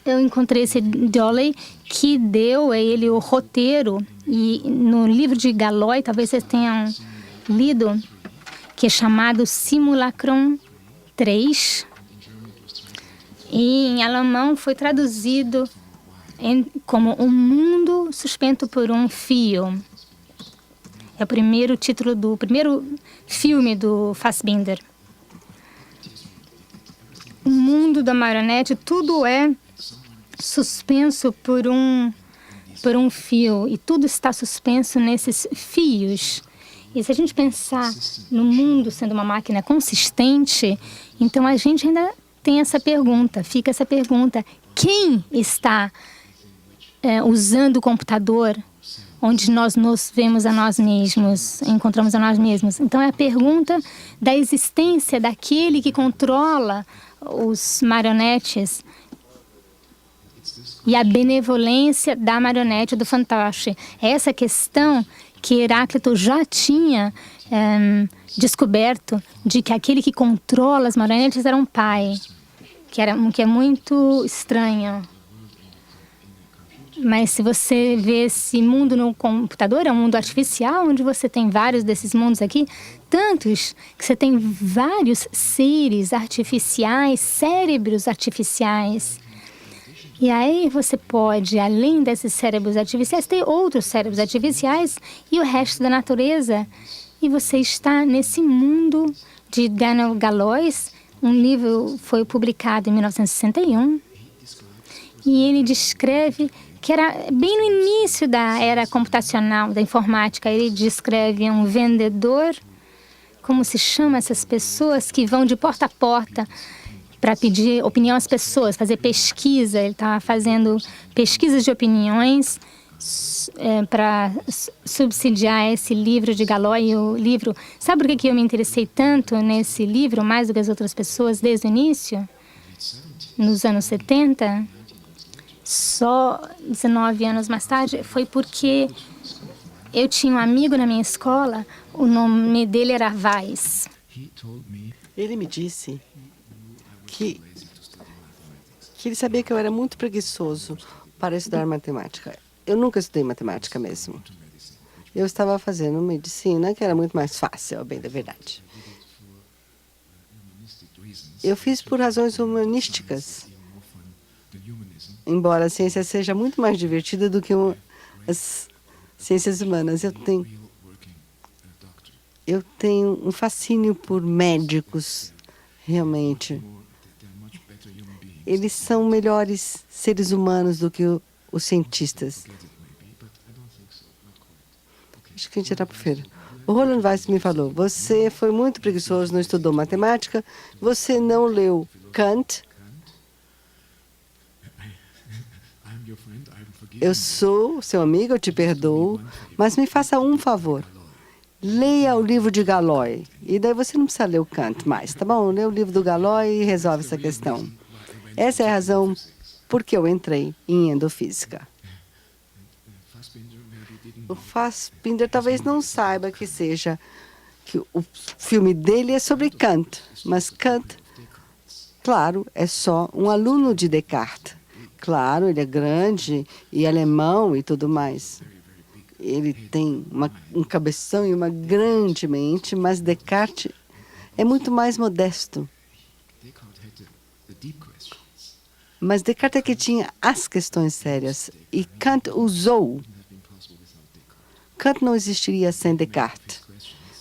S2: eu encontrei esse Dolly que deu a ele o roteiro. E no livro de Galloy, talvez vocês tenham lido, que é chamado Simulacrum 3. E em alemão foi traduzido como Um Mundo Suspenso por um Fio. É o primeiro título do primeiro filme do Fassbinder. O mundo da marionete, tudo é suspenso por um fio. E tudo está suspenso nesses fios. E se a gente pensar no mundo sendo uma máquina consistente, então a gente ainda tem essa pergunta, fica essa pergunta: quem está usando o computador onde nós nos vemos a nós mesmos, encontramos a nós mesmos? Então é a pergunta da existência daquele que controla os marionetes e a benevolência da marionete do fantoche. É essa questão que Heráclito já tinha descoberto, de que aquele que controla as marionetes era um pai, que é muito estranho. Mas se você vê esse mundo no computador, é um mundo artificial, onde você tem vários desses mundos aqui, tantos que você tem vários seres artificiais, cérebros artificiais. E aí você pode, além desses cérebros artificiais, ter outros cérebros artificiais e o resto da natureza. E você está nesse mundo de Daniel Gallois. Um livro foi publicado em 1961 e ele descreve que era bem no início da era computacional, da informática. Ele descreve um vendedor, como se chama essas pessoas que vão de porta a porta para pedir opinião às pessoas, fazer pesquisa. Ele estava fazendo pesquisas de opiniões para subsidiar esse livro de Gallois. E o livro, sabe por que eu me interessei tanto nesse livro, mais do que as outras pessoas, desde o início? Nos anos 70, só 19 anos mais tarde, foi porque eu tinha um amigo na minha escola, o nome dele era Weiss.
S3: Ele me disse que ele sabia que eu era muito preguiçoso para estudar matemática. Eu nunca estudei matemática mesmo. Eu estava fazendo medicina, que era muito mais fácil, bem da verdade. Eu fiz por razões humanísticas, embora a ciência seja muito mais divertida do que as ciências humanas. Eu tenho um fascínio por médicos, realmente. Eles são melhores seres humanos do que os cientistas. Acho que a gente irá para o feira. O Roland Weiss me falou: você foi muito preguiçoso, não estudou matemática, você não leu Kant. Eu sou seu amigo, eu te perdoo, mas me faça um favor. Leia o livro de Gallois. E daí você não precisa ler o Kant mais, tá bom? Lê o livro do Gallois e resolve essa questão. Essa é a razão por que eu entrei em endofísica. O Fassbinder talvez não saiba que o filme dele é sobre Kant, mas Kant, claro, é só um aluno de Descartes. Claro, ele é grande e alemão e tudo mais. Ele tem um cabeção e uma grande mente, mas Descartes é muito mais modesto. Mas Descartes é que tinha as questões sérias e Kant usou. Kant não existiria sem Descartes.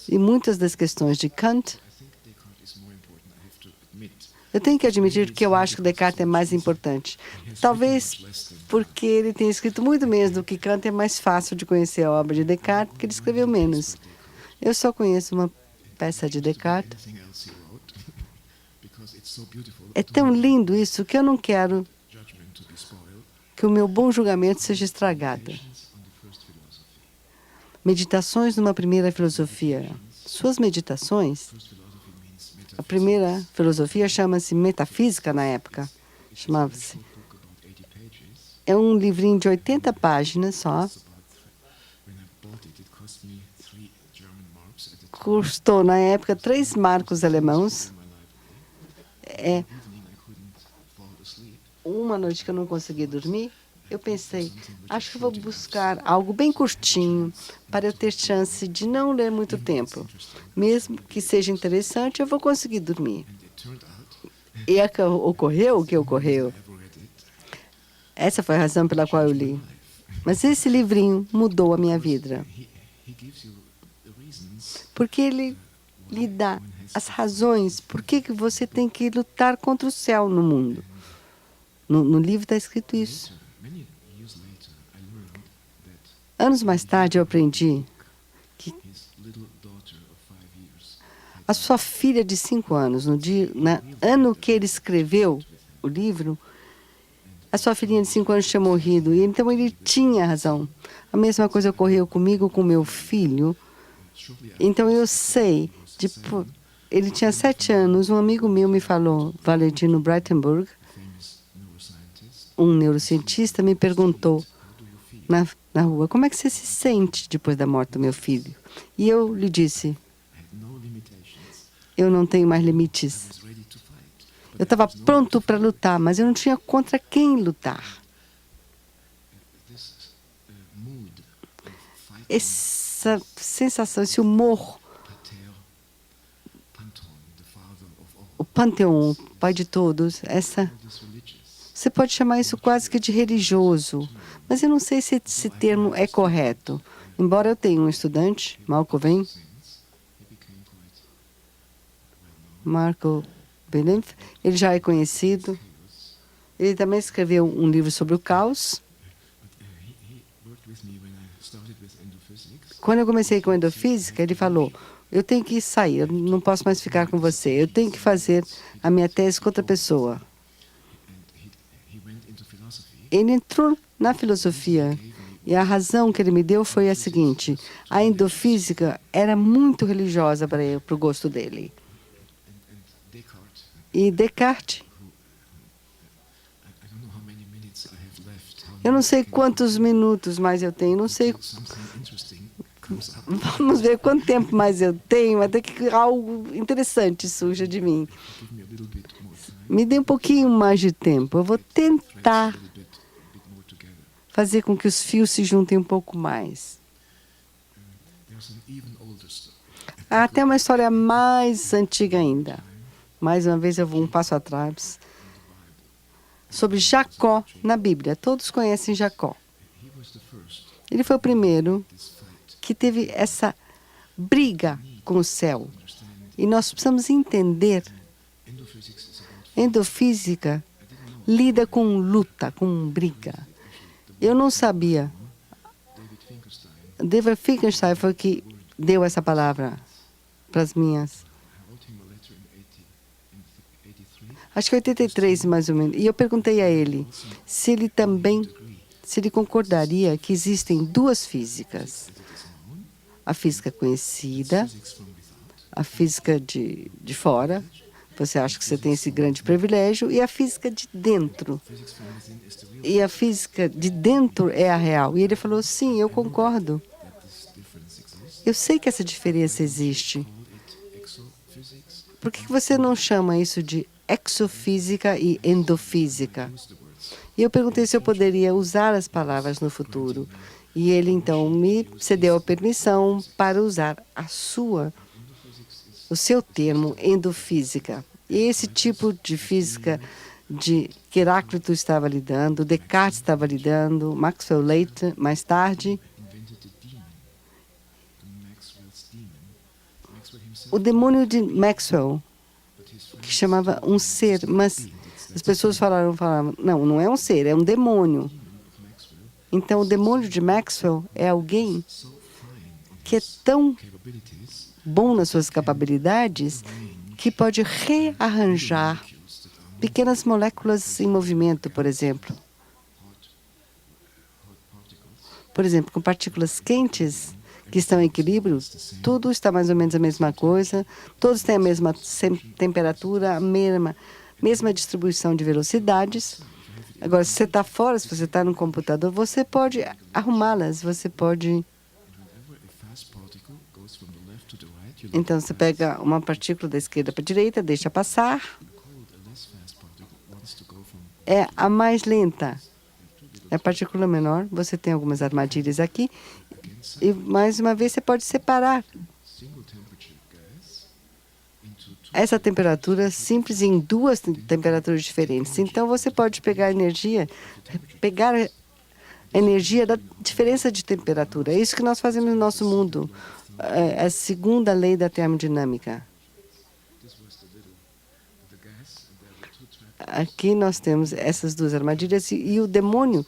S3: E muitas das questões de Kant, eu tenho que admitir que eu acho que Descartes é mais importante. Talvez porque ele tenha escrito muito menos do que Kant, é mais fácil de conhecer a obra de Descartes, porque ele escreveu menos. Eu só conheço uma peça de Descartes, É tão lindo isso que eu não quero que o meu bom julgamento seja estragado. Meditações numa primeira filosofia. Suas meditações, a primeira filosofia chama-se metafísica na época. Chamava-se. É um livrinho de 80 páginas só. Custou, na época, 3 marcos alemãos. Uma noite que eu não consegui dormir, eu pensei, acho que vou buscar algo bem curtinho para eu ter chance de não ler muito tempo. Mesmo que seja interessante, eu vou conseguir dormir. E ocorreu o que ocorreu. Essa foi a razão pela qual eu li. Mas esse livrinho mudou a minha vida. Porque ele lhe dá as razões por que você tem que lutar contra o céu no mundo. No livro está escrito isso. Anos mais tarde eu aprendi que a sua filha de 5 anos, no ano que ele escreveu o livro, a sua filhinha de 5 anos tinha morrido. E então ele tinha razão. A mesma coisa ocorreu comigo, com meu filho. Então eu sei, ele tinha 7 anos, um amigo meu me falou, Valentin Breitenberg, um neurocientista, me perguntou na rua, como é que você se sente depois da morte do meu filho? E eu lhe disse, eu não tenho mais limites. Eu estava pronto para lutar, mas eu não tinha contra quem lutar. Essa sensação, esse humor, o panteão, o pai de todos, você pode chamar isso quase que de religioso, mas eu não sei se esse termo é correto. Embora eu tenha um estudante, Marco Benenf, ele já é conhecido. Ele também escreveu um livro sobre o caos. Quando eu comecei com endofísica, ele falou, eu tenho que sair, eu não posso mais ficar com você, eu tenho que fazer a minha tese com outra pessoa. Ele entrou na filosofia e a razão que ele me deu foi a seguinte, a endofísica era muito religiosa para o gosto dele. E Descartes, eu não sei quantos minutos mais eu tenho, não sei. Vamos ver quanto tempo mais eu tenho, até que algo interessante surja de mim. Me dê um pouquinho mais de tempo. Eu vou tentar fazer com que os fios se juntem um pouco mais. Há até uma história mais antiga ainda. Mais uma vez eu vou um passo atrás. Sobre Jacó na Bíblia. Todos conhecem Jacó. Ele foi o primeiro que teve essa briga com o céu. E nós precisamos entender. Endofísica lida com luta, com briga. Eu não sabia. David Finkelstein foi que deu essa palavra para as minhas. Acho que 83, mais ou menos. E eu perguntei a ele se ele concordaria que existem 2 físicas. A física conhecida, a física de fora, você acha que você tem esse grande privilégio, e a física de dentro. E a física de dentro é a real. E ele falou, sim, eu concordo. Eu sei que essa diferença existe. Por que você não chama isso de exofísica e endofísica? E eu perguntei se eu poderia usar as palavras no futuro. E ele, então, me cedeu a permissão para usar o seu termo, endofísica. E esse tipo de física que Heráclito estava lidando, Descartes estava lidando, Maxwell Leighton, mais tarde. O demônio de Maxwell, que chamava um ser, mas as pessoas falavam, não é um ser, é um demônio. Então, o demônio de Maxwell é alguém que é tão bom nas suas capacidades que pode rearranjar pequenas moléculas em movimento, por exemplo. Por exemplo, com partículas quentes que estão em equilíbrio, tudo está mais ou menos a mesma coisa, todos têm a mesma temperatura, a mesma distribuição de velocidades. Agora, se você está fora, se você está no computador, você pode arrumá-las, você pode... Então, você pega uma partícula da esquerda para a direita, deixa passar. É a mais lenta. É a partícula menor. Você tem algumas armadilhas aqui. E, mais uma vez, você pode separar essa temperatura simples em duas temperaturas diferentes. Então, você pode pegar a energia da diferença de temperatura. É isso que nós fazemos no nosso mundo. É a segunda lei da termodinâmica. Aqui nós temos essas duas armadilhas e o demônio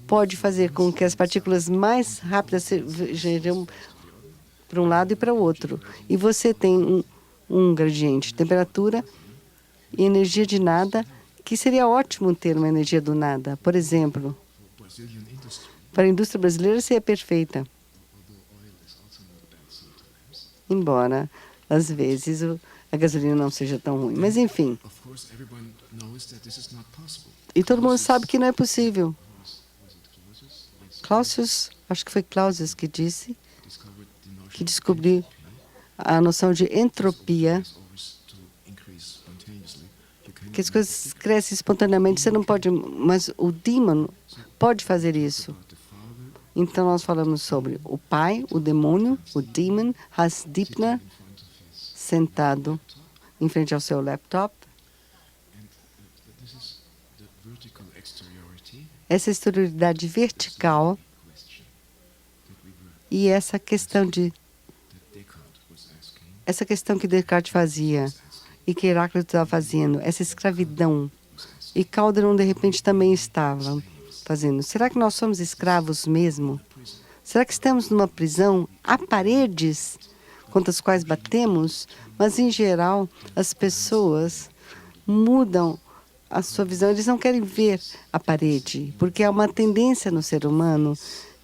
S3: pode fazer com que as partículas mais rápidas girem para um lado e para o outro. E você tem um gradiente de temperatura e energia de nada, que seria ótimo ter uma energia do nada. Por exemplo, para a indústria brasileira seria perfeita. Embora, às vezes, a gasolina não seja tão ruim. Mas, enfim. E todo mundo sabe que não é possível. Clausius, acho que foi Clausius que disse, que descobriu a noção de entropia, que as coisas crescem espontaneamente, você não pode, mas o demon pode fazer isso. Então, nós falamos sobre o pai, o demônio, o demon, Hans Dibner, sentado em frente ao seu laptop. Essa exterioridade vertical e essa questão que Descartes fazia e que Heráclito estava fazendo, essa escravidão. E Calderon, de repente, também estava fazendo. Será que nós somos escravos mesmo? Será que estamos numa prisão? Há paredes contra as quais batemos, mas, em geral, as pessoas mudam a sua visão. Eles não querem ver a parede, porque há uma tendência no ser humano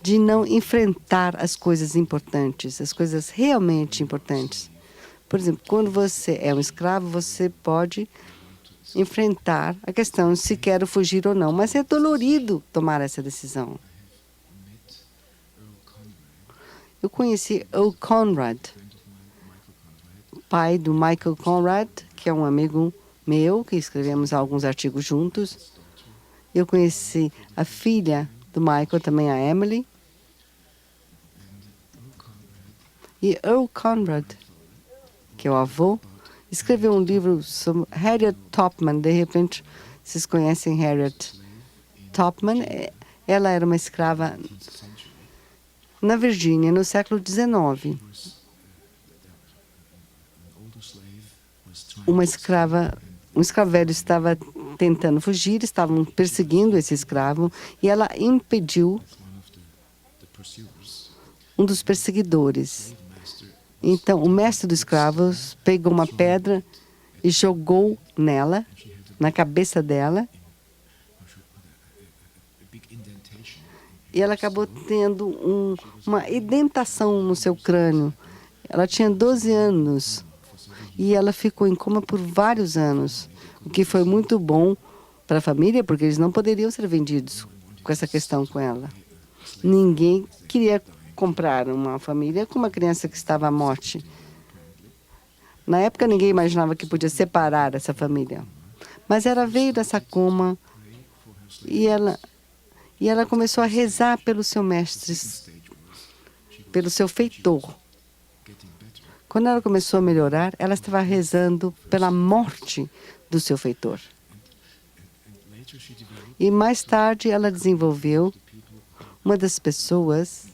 S3: de não enfrentar as coisas importantes, as coisas realmente importantes. Por exemplo, quando você é um escravo, você pode enfrentar a questão de se quero fugir ou não, mas é dolorido tomar essa decisão. Eu conheci Earl Conrad, pai do Michael Conrad, que é um amigo meu, que escrevemos alguns artigos juntos. Eu conheci a filha do Michael, também a Emily. E Earl Conrad, que é o avô, escreveu um livro sobre Harriet Tubman. De repente, vocês conhecem Harriet Tubman? Ela era uma escrava na Virgínia, no século XIX. Um escravo velho estava tentando fugir, estavam perseguindo esse escravo, e ela impediu um dos perseguidores. Então, o mestre dos escravos pegou uma pedra e jogou nela, na cabeça dela, e ela acabou tendo uma indentação no seu crânio. Ela tinha 12 anos e ela ficou em coma por vários anos, o que foi muito bom para a família, porque eles não poderiam ser vendidos com essa questão com ela. Ninguém queria comprar uma família com uma criança que estava à morte. Na época, ninguém imaginava que podia separar essa família. Mas ela veio dessa coma e ela começou a rezar pelo seu mestre, pelo seu feitor. Quando ela começou a melhorar, ela estava rezando pela morte do seu feitor. E mais tarde, ela desenvolveu uma das pessoas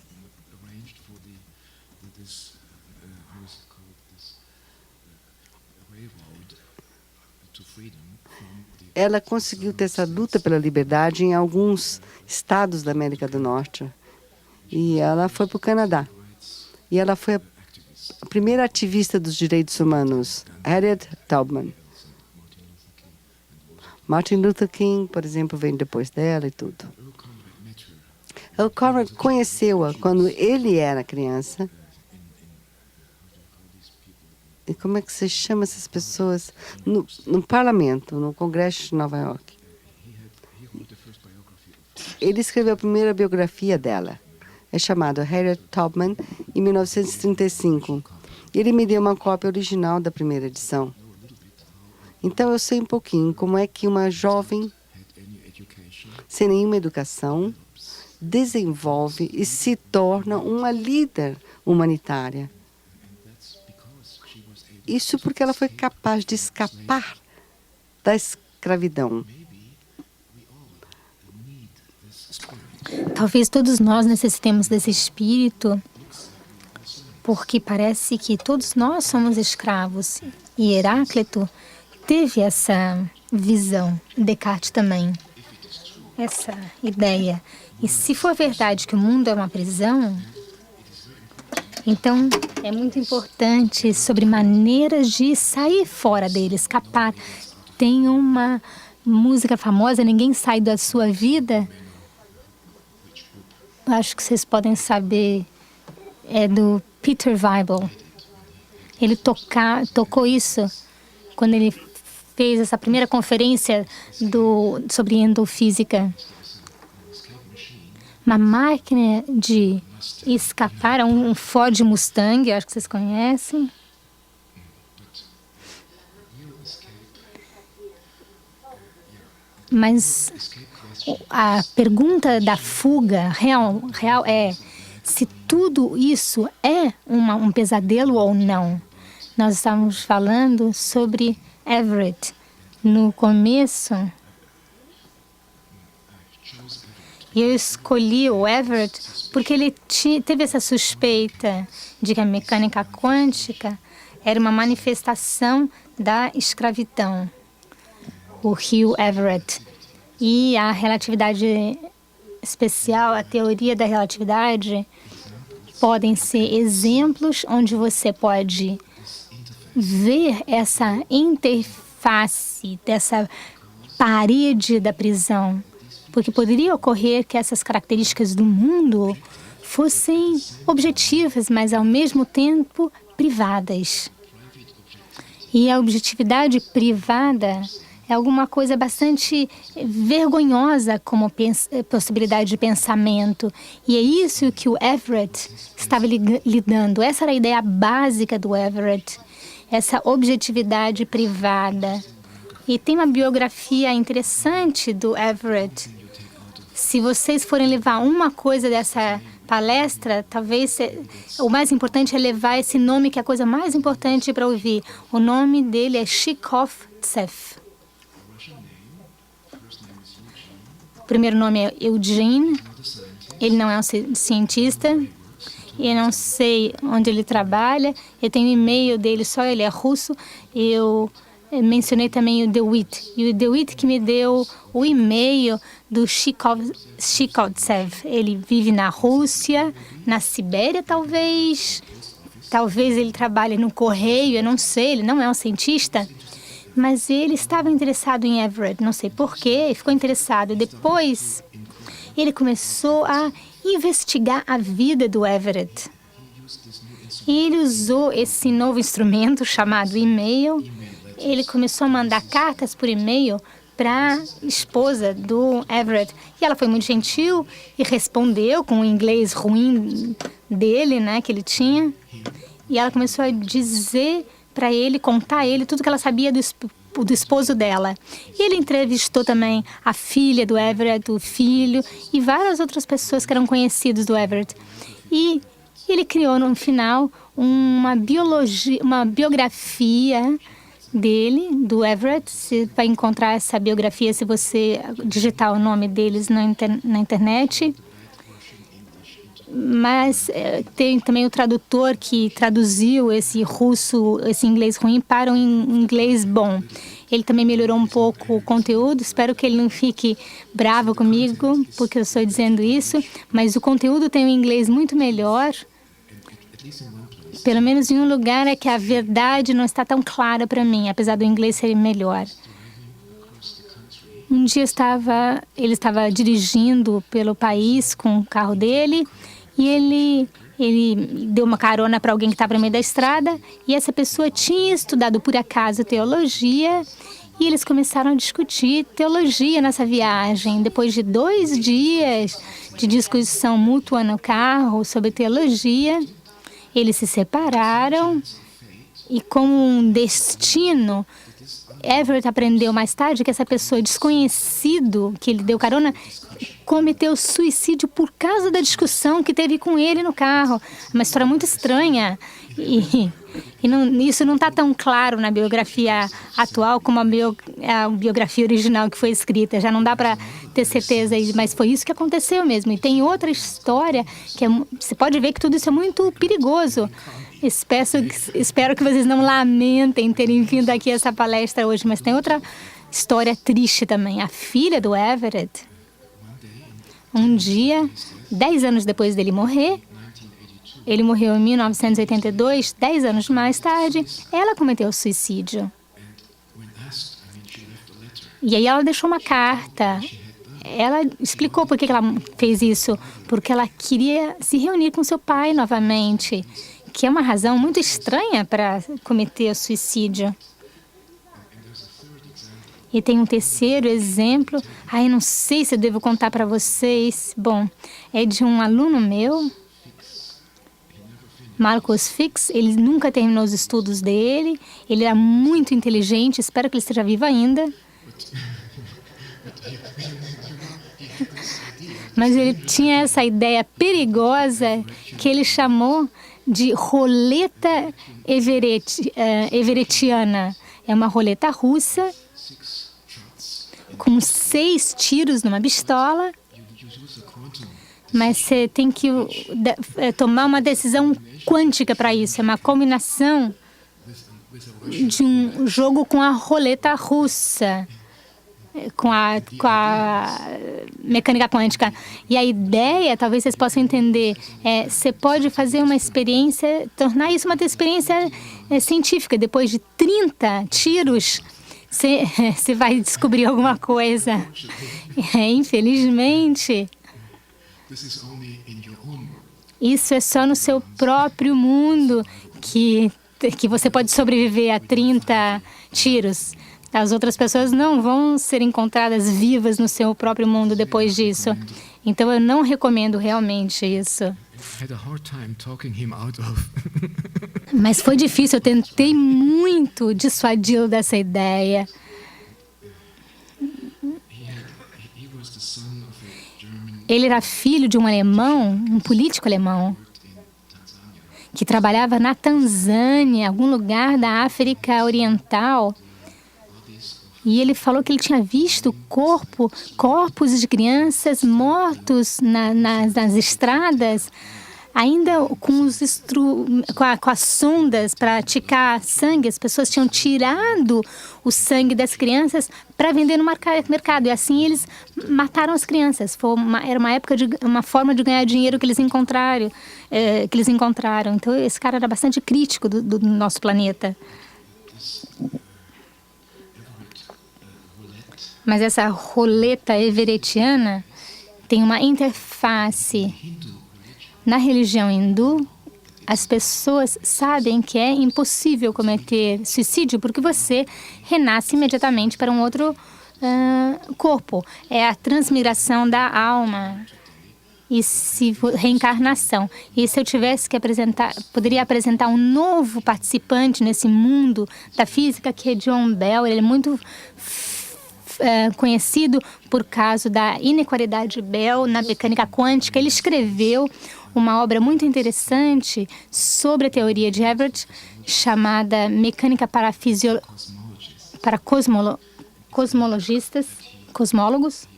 S3: ela conseguiu ter essa luta pela liberdade em alguns estados da América do Norte. E ela foi para o Canadá. E ela foi a primeira ativista dos direitos humanos, Harriet Tubman. Martin Luther King, por exemplo, vem depois dela e tudo. Earl Conrad conheceu-a quando ele era criança. E como é que se chama essas pessoas? No parlamento, no Congresso de Nova York. Ele escreveu a primeira biografia dela. É chamado Harriet Tubman, em 1935. Ele me deu uma cópia original da primeira edição. Então, eu sei um pouquinho como é que uma jovem, sem nenhuma educação, desenvolve e se torna uma líder humanitária. Isso porque ela foi capaz de escapar da escravidão.
S2: Talvez todos nós necessitemos desse espírito, porque parece que todos nós somos escravos. E Heráclito teve essa visão, Descartes também, essa ideia. E se for verdade que o mundo é uma prisão, então é muito importante sobre maneiras de sair fora dele, escapar. Tem uma música famosa, Ninguém Sai da Sua Vida. Acho que vocês podem saber, é do Peter Weibel. Ele tocou isso quando ele fez essa primeira conferência sobre endofísica. Uma máquina de escapar, um Ford Mustang, acho que vocês conhecem. Mas a pergunta da fuga real é se tudo isso é um pesadelo ou não. Nós estávamos falando sobre Everett no começo. E eu escolhi o Everett porque ele teve essa suspeita de que a mecânica quântica era uma manifestação da escravidão. O Hugh Everett. E a relatividade especial, a teoria da relatividade, podem ser exemplos onde você pode ver essa interface, dessa parede da prisão. Porque poderia ocorrer que essas características do mundo fossem objetivas, mas ao mesmo tempo privadas. E a objetividade privada é alguma coisa bastante vergonhosa como possibilidade de pensamento. E é isso que o Everett estava lidando. Essa era a ideia básica do Everett, essa objetividade privada. E tem uma biografia interessante do Everett. Se vocês forem levar uma coisa dessa palestra, talvez o mais importante é levar esse nome, que é a coisa mais importante para ouvir. O nome dele é Tchekhov-Tsev. O primeiro nome é Eugene. Ele não é um cientista. Eu não sei onde ele trabalha. Eu tenho o e-mail dele, só ele é russo. Eu mencionei também o DeWitt. E o DeWitt que me deu o e-mail do Tchekhov-Tsev. Ele vive na Rússia, na Sibéria, talvez. Talvez ele trabalhe no correio, eu não sei. Ele não é um cientista. Mas ele estava interessado em Everett, não sei porquê, ficou interessado. Depois, ele começou a investigar a vida do Everett. E ele usou esse novo instrumento chamado e-mail. Ele começou a mandar cartas por e-mail para a esposa do Everett. E ela foi muito gentil e respondeu com o inglês ruim dele, né, que ele tinha. E ela começou a dizer para ele, contar a ele tudo que ela sabia do esposo dela. E ele entrevistou também a filha do Everett, o filho e várias outras pessoas que eram conhecidos do Everett. E ele criou no final uma biografia dele, do Everett. Você vai encontrar essa biografia se você digitar o nome deles na internet. Mas tem também o tradutor que traduziu esse russo, esse inglês ruim para um inglês bom. Ele também melhorou um pouco o conteúdo. Espero que ele não fique bravo comigo porque eu estou dizendo isso. Mas o conteúdo tem um inglês muito melhor. Pelo menos em um lugar é que a verdade não está tão clara para mim, apesar do inglês ser melhor. Um dia ele estava dirigindo pelo país com o carro dele e ele deu uma carona para alguém que estava no meio da estrada e essa pessoa tinha estudado por acaso teologia e eles começaram a discutir teologia nessa viagem. Depois de 2 dias de discussão mútua no carro sobre teologia, eles se separaram e, como um destino, Everett aprendeu mais tarde que essa pessoa desconhecido que ele deu carona cometeu suicídio por causa da discussão que teve com ele no carro. Uma história muito estranha isso não está tão claro na biografia atual como a biografia original que foi escrita. Já não dá para ter certeza, mas foi isso que aconteceu mesmo. E tem outra história que você pode ver que tudo isso é muito perigoso. Espero que vocês não lamentem terem vindo aqui a essa palestra hoje, mas tem outra história triste também. A filha do Everett, um dia, 10 anos depois dele morrer, ele morreu em 1982, 10 anos mais tarde, ela cometeu suicídio. E aí ela deixou uma carta. Ela explicou por que ela fez isso, porque ela queria se reunir com seu pai novamente, que é uma razão muito estranha para cometer suicídio. E tem um terceiro exemplo. Eu não sei se eu devo contar para vocês. Bom, é de um aluno meu, Marcus Fix. Ele nunca terminou os estudos dele. Ele era muito inteligente. Espero que ele esteja vivo ainda. Mas ele tinha essa ideia perigosa que ele chamou de roleta everettiana. É uma roleta russa com 6 tiros numa pistola, mas você tem que tomar uma decisão quântica para isso. É uma combinação de um jogo com a roleta russa, com a mecânica quântica. E a ideia, talvez vocês possam entender, você pode fazer uma experiência, tornar isso uma experiência científica. Depois de 30 tiros, você vai descobrir alguma coisa. Infelizmente, isso é só no seu próprio mundo que você pode sobreviver a 30 tiros. As outras pessoas não vão ser encontradas vivas no seu próprio mundo depois disso. Então, eu não recomendo realmente isso. Mas foi difícil, eu tentei muito dissuadi-lo dessa ideia. Ele era filho de um alemão, um político alemão, que trabalhava na Tanzânia, algum lugar da África Oriental. E ele falou que ele tinha visto corpos de crianças mortos nas estradas, ainda com as sondas para ticar sangue. As pessoas tinham tirado o sangue das crianças para vender no mercado. E assim eles mataram as crianças. Era uma forma de ganhar dinheiro que eles encontraram. Então, esse cara era bastante crítico do nosso planeta. Mas essa roleta everettiana tem uma interface. Na religião hindu, as pessoas sabem que é impossível cometer suicídio porque você renasce imediatamente para um outro corpo. É a transmigração da alma e reencarnação. E se eu tivesse que poderia apresentar um novo participante nesse mundo da física, que é John Bell. Ele é muito conhecido por causa da inequalidade de Bell na mecânica quântica. Ele escreveu uma obra muito interessante sobre a teoria de Everett, chamada Mecânica para Cosmólogos.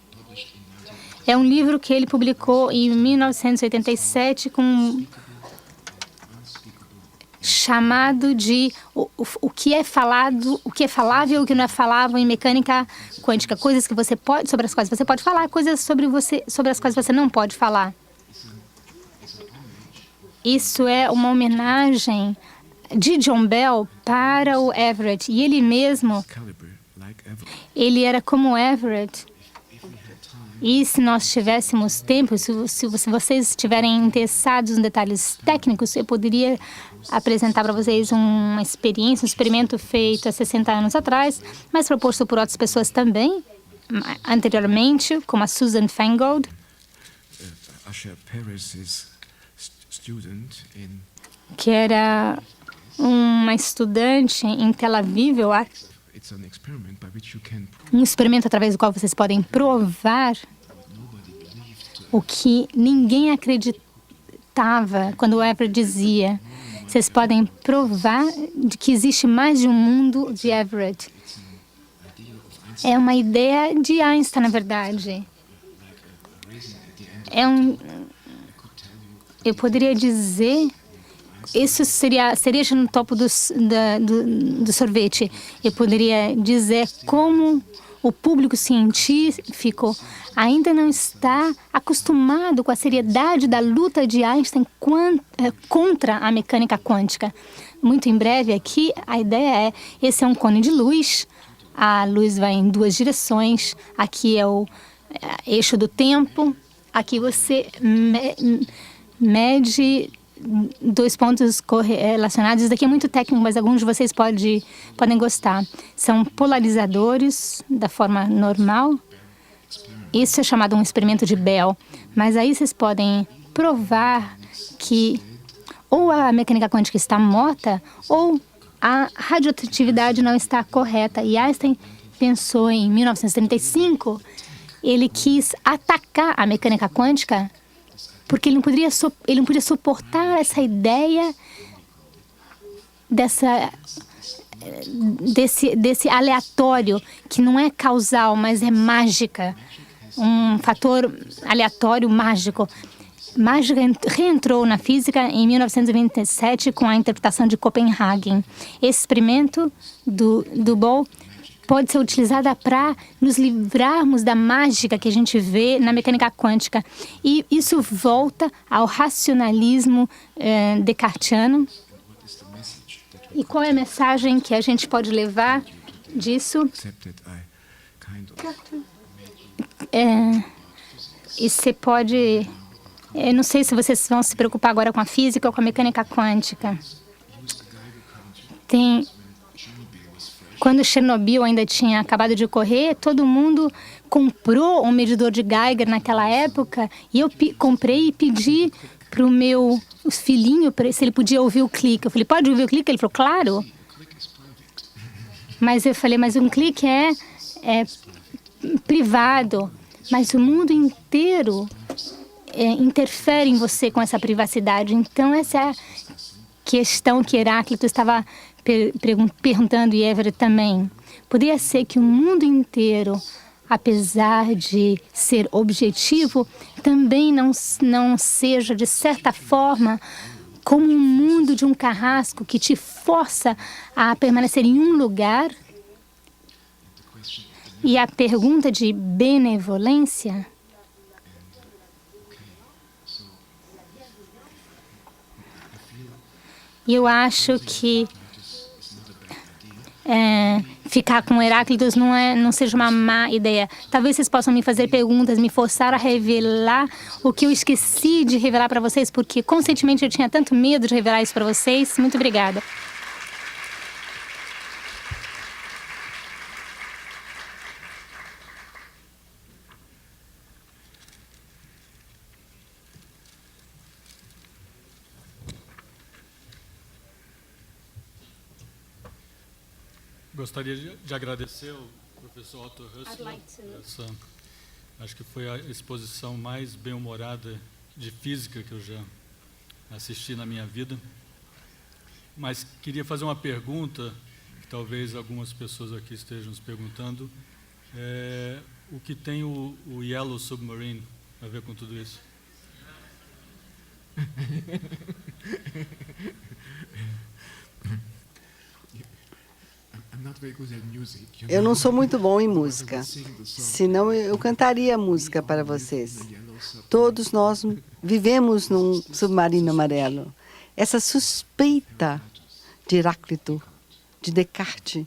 S2: É um livro que ele publicou em 1987 chamado de o que é falado, o que é falável e o que não é falável em mecânica quântica. Coisas que sobre as quais você pode falar, coisas sobre as quais você não pode falar. Isso é uma homenagem de John Bell para o Everett. E ele mesmo Ele era como Everett. E se nós tivéssemos tempo, se vocês estiverem interessados em detalhes técnicos, eu poderia apresentar para vocês uma experiência, um experimento feito há 60 anos atrás, mas proposto por outras pessoas também, anteriormente, como a Susan Fangold, que era uma estudante em Tel Aviv, eu acho. Um experimento através do qual vocês podem provar o que ninguém acreditava quando o Everett dizia. Vocês podem provar de que existe mais de um mundo de Everett. É uma ideia de Einstein, na verdade. Eu poderia dizer, isso seria cereja no topo do sorvete. Eu poderia dizer como o público científico ainda não está acostumado com a seriedade da luta de Einstein contra a mecânica quântica. Muito em breve aqui, a ideia é, esse é um cone de luz, a luz vai em duas direções, aqui é o eixo do tempo, aqui você mede dois pontos correlacionados. Isso daqui é muito técnico, mas alguns de vocês podem gostar. São polarizadores da forma normal. Isso é chamado um experimento de Bell. Mas aí vocês podem provar que ou a mecânica quântica está morta ou a radioatividade não está correta. E Einstein pensou em 1935, ele quis atacar a mecânica quântica porque ele não podia suportar essa ideia desse aleatório, que não é causal, mas é mágica. Um fator aleatório mágico. Mágica reentrou na física em 1927 com a interpretação de Copenhagen. Esse experimento do Bohr pode ser utilizada para nos livrarmos da mágica que a gente vê na mecânica quântica. E isso volta ao racionalismo descartiano. E qual é a mensagem que a gente pode levar disso? E você pode... Eu não sei se vocês vão se preocupar agora com a física ou com a mecânica quântica. Quando Chernobyl ainda tinha acabado de ocorrer, todo mundo comprou um medidor de Geiger naquela época, e eu comprei e pedi para o meu filhinho se ele podia ouvir o clique. Eu falei, pode ouvir o clique? Ele falou, claro. Mas eu falei, mas um clique é privado, mas o mundo inteiro interfere em você com essa privacidade. Então, essa é a questão que Heráclito estava perguntando, e Everett também. Poderia ser que o mundo inteiro, apesar de ser objetivo, também não seja, de certa forma, como um mundo de um carrasco que te força a permanecer em um lugar. E a pergunta de benevolência... Eu acho que ficar com Heráclitos não seja uma má ideia. Talvez vocês possam me fazer perguntas, me forçar a revelar o que eu esqueci de revelar para vocês, porque conscientemente eu tinha tanto medo de revelar isso para vocês. Muito obrigada.
S1: Gostaria de agradecer ao professor Otto Husserl. Acho que foi a exposição mais bem-humorada de física que eu já assisti na minha vida. Mas queria fazer uma pergunta, que talvez algumas pessoas aqui estejam se perguntando. O que tem o Yellow Submarine a ver com tudo isso?
S3: Eu não sou muito bom em música, senão eu cantaria música para vocês. Todos nós vivemos num submarino amarelo. Essa suspeita de Heráclito, de Descartes,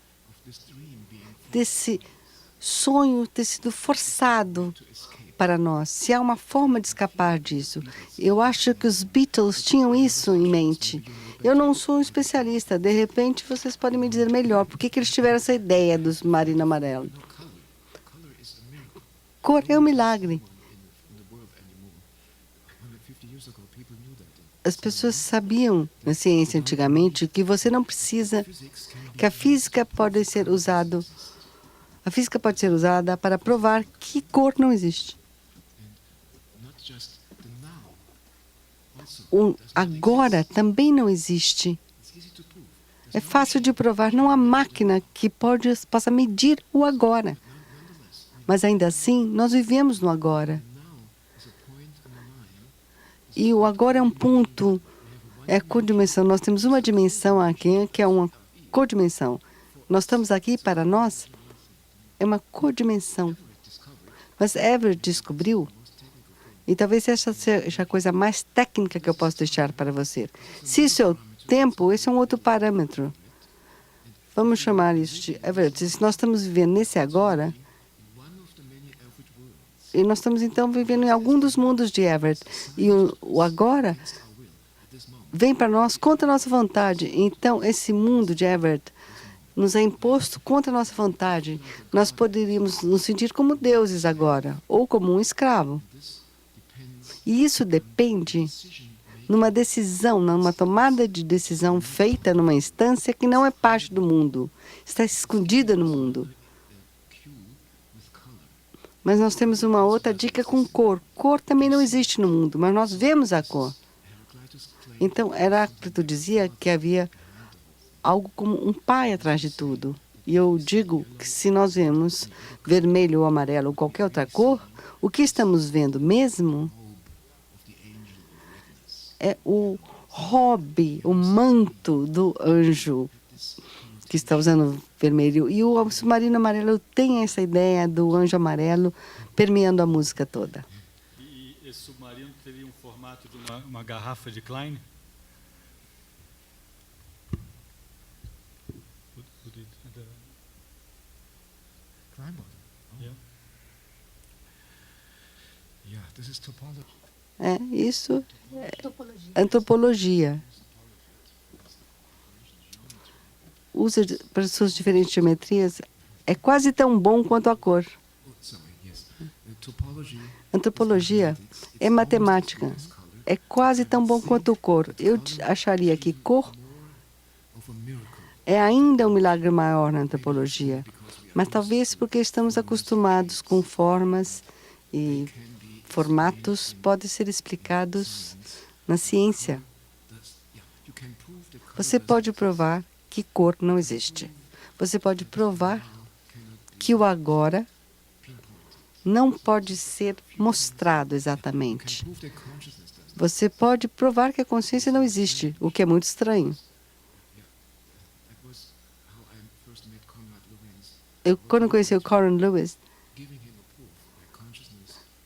S3: desse sonho ter sido forçado para nós. Se há uma forma de escapar disso, eu acho que os Beatles tinham isso em mente. Eu não sou um especialista, de repente vocês podem me dizer melhor por que eles tiveram essa ideia do submarino amarelo. Cor é um milagre. As pessoas sabiam na ciência antigamente que você não precisa, que a física pode ser usada para provar que cor não existe. O agora também não existe. É fácil de provar, não há máquina que possa medir o agora. Mas ainda assim, nós vivemos no agora. E o agora é um ponto, é a codimensão. Nós temos uma dimensão aqui, que é uma codimensão. Nós estamos aqui para nós, é uma codimensão. Mas Everett descobriu, e talvez essa seja a coisa mais técnica que eu posso deixar para você. Se isso é o tempo, esse é um outro parâmetro. Vamos chamar isso de Everett. Se nós estamos vivendo nesse agora, e nós estamos então vivendo em algum dos mundos de Everett, e o agora vem para nós contra a nossa vontade. Então, esse mundo de Everett nos é imposto contra a nossa vontade. Nós poderíamos nos sentir como deuses agora, ou como um escravo. E isso depende numa decisão, numa tomada de decisão feita numa instância que não é parte do mundo, está escondida no mundo. Mas nós temos uma outra dica com cor. Cor também não existe no mundo, mas nós vemos a cor. Então, Heráclito dizia que havia algo como um pai atrás de tudo. E eu digo que se nós vemos vermelho ou amarelo ou qualquer outra cor, o que estamos vendo mesmo é o robe, o manto do anjo que está usando vermelho. E o submarino amarelo tem essa ideia do anjo amarelo permeando a música toda.
S1: E esse submarino teria um formato de uma garrafa de Klein?
S3: Isso é antropologia. Usa para suas diferentes geometrias, é quase tão bom quanto a cor. Antropologia é matemática, é quase tão bom quanto a cor. Eu acharia que cor é ainda um milagre maior na antropologia, mas talvez porque estamos acostumados com formas e formatos podem ser explicados na ciência. Você pode provar que cor não existe. Você pode provar que o agora não pode ser mostrado exatamente. Você pode provar que a consciência não existe, o que é muito estranho. Quando conheci o Conrad Lewis,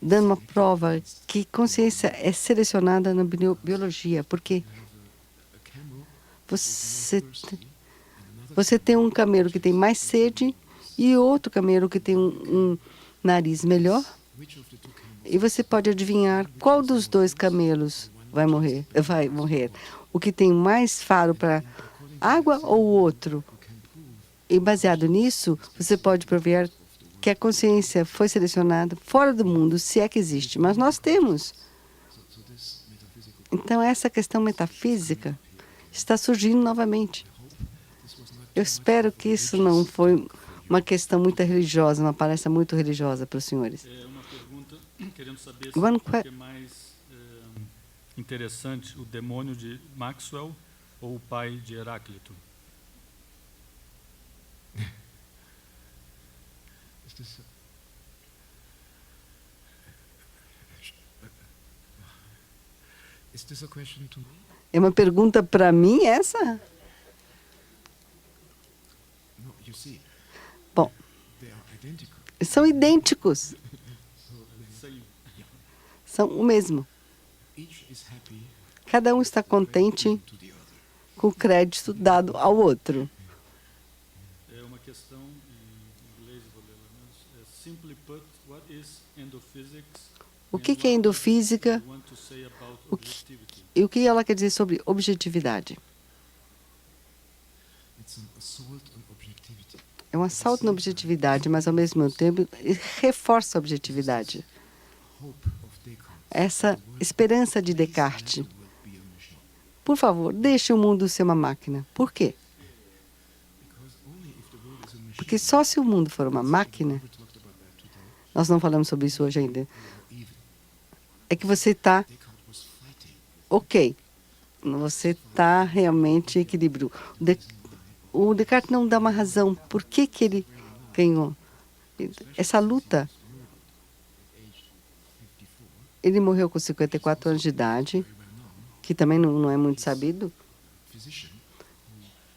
S3: dando uma prova que consciência é selecionada na biologia, porque você tem um camelo que tem mais sede e outro camelo que tem um nariz melhor, e você pode adivinhar qual dos dois camelos vai morrer. O que tem mais faro para água ou o outro? E baseado nisso, você pode provar que a consciência foi selecionada fora do mundo, se é que existe. Mas nós temos. Então, essa questão metafísica está surgindo novamente. Eu espero que isso não foi uma questão muito religiosa, uma palestra muito religiosa para os senhores.
S1: É uma pergunta, querendo saber se o que é mais interessante, o demônio de Maxwell ou o pai de Heráclito?
S3: É uma pergunta para mim, essa? Bom, são idênticos. São o mesmo. Cada um está contente com o crédito dado ao outro.
S1: É uma questão em
S3: O que é endofísica? E o que ela quer dizer sobre objetividade? É um assalto na objetividade, mas ao mesmo tempo reforça a objetividade. Essa esperança de Descartes. Por favor, deixe o mundo ser uma máquina. Por quê? Porque só se o mundo for uma máquina, nós não falamos sobre isso hoje ainda, é que você está ok. Você está realmente em equilíbrio. O Descartes não dá uma razão. Por que ele ganhou? Essa luta. Ele morreu com 54 anos de idade, que também não é muito sabido.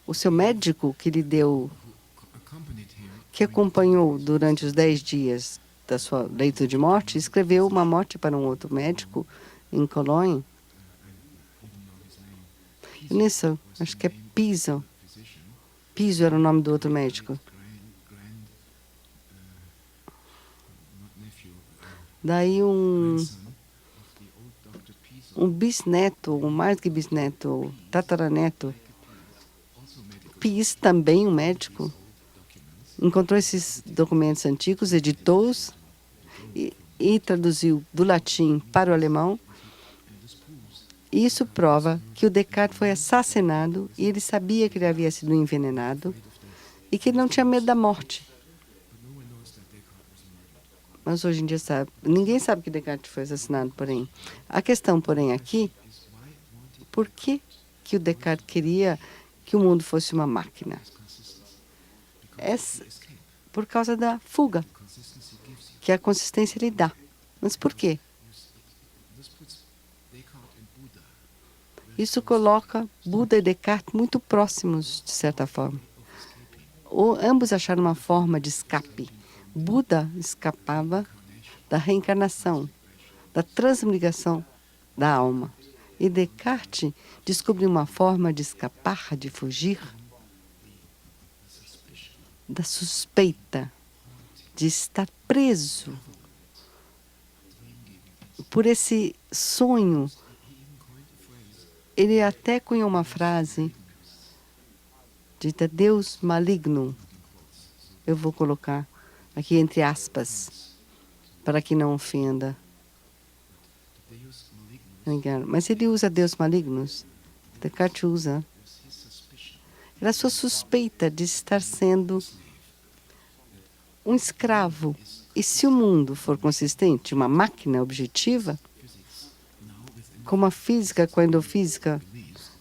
S3: O seu médico que lhe deu, que acompanhou durante os 10 dias da sua leito de morte, escreveu uma morte para um outro médico em Cologne. Nisso, acho que é Piso. Piso era o nome do outro médico. Daí um bisneto, ou mais que bisneto, tataraneto, Piso, também um médico, encontrou esses documentos antigos, editou-os e traduziu do latim para o alemão. Isso prova que o Descartes foi assassinado e ele sabia que ele havia sido envenenado e que ele não tinha medo da morte. Mas hoje em dia ninguém sabe que Descartes foi assassinado, porém. A questão, porém, aqui, por que o Descartes queria que o mundo fosse uma máquina? Por causa da fuga, que a consistência lhe dá. Mas por quê? Isso coloca Buda e Descartes muito próximos, de certa forma. Ambos acharam uma forma de escape. Buda escapava da reencarnação, da transmigração da alma. E Descartes descobriu uma forma de escapar, de fugir da suspeita, de estar preso por esse sonho. Ele até cunhou uma frase dita Deus maligno. Eu vou colocar aqui entre aspas, para que não ofenda. Mas ele usa Deus malignos. Descartes usa. Era a sua suspeita de estar sendo um escravo. E se o mundo for consistente, uma máquina objetiva, como a física, com a endofísica,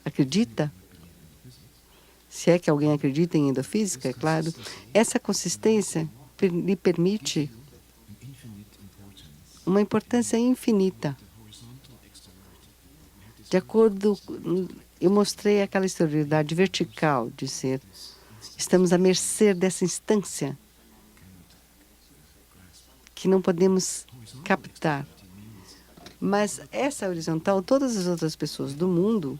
S3: acredita, se é que alguém acredita em endofísica, é claro, essa consistência lhe permite uma importância infinita. De acordo, eu mostrei aquela exterioridade vertical de ser. Estamos à mercê dessa instância que não podemos captar. Mas essa horizontal, todas as outras pessoas do mundo,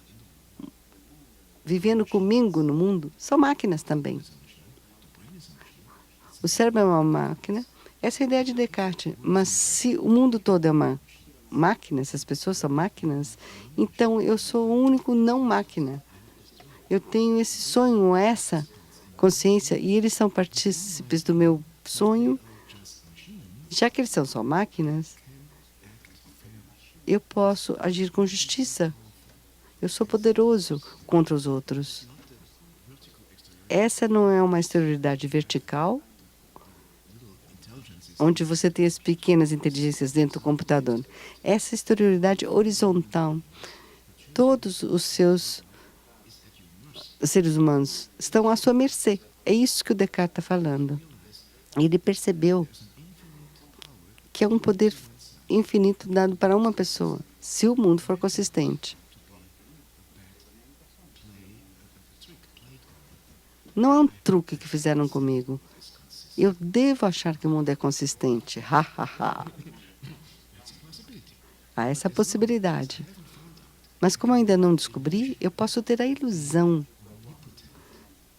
S3: vivendo comigo no mundo, são máquinas também. O cérebro é uma máquina. Essa é a ideia de Descartes. Mas se o mundo todo é uma máquina, se as pessoas são máquinas, então eu sou o único não máquina. Eu tenho esse sonho, essa consciência, e eles são partícipes do meu sonho. Já que eles são só máquinas, eu posso agir com justiça. Eu sou poderoso contra os outros. Essa não é uma exterioridade vertical, onde você tem as pequenas inteligências dentro do computador. Essa exterioridade horizontal. Todos os seus seres humanos estão à sua mercê. É isso que o Descartes está falando. Ele percebeu que é um poder infinito dado para uma pessoa, se o mundo for consistente. Não é um truque que fizeram comigo. Eu devo achar que o mundo é consistente. Ha, ha, ha. Há essa possibilidade. Mas como eu ainda não descobri, eu posso ter a ilusão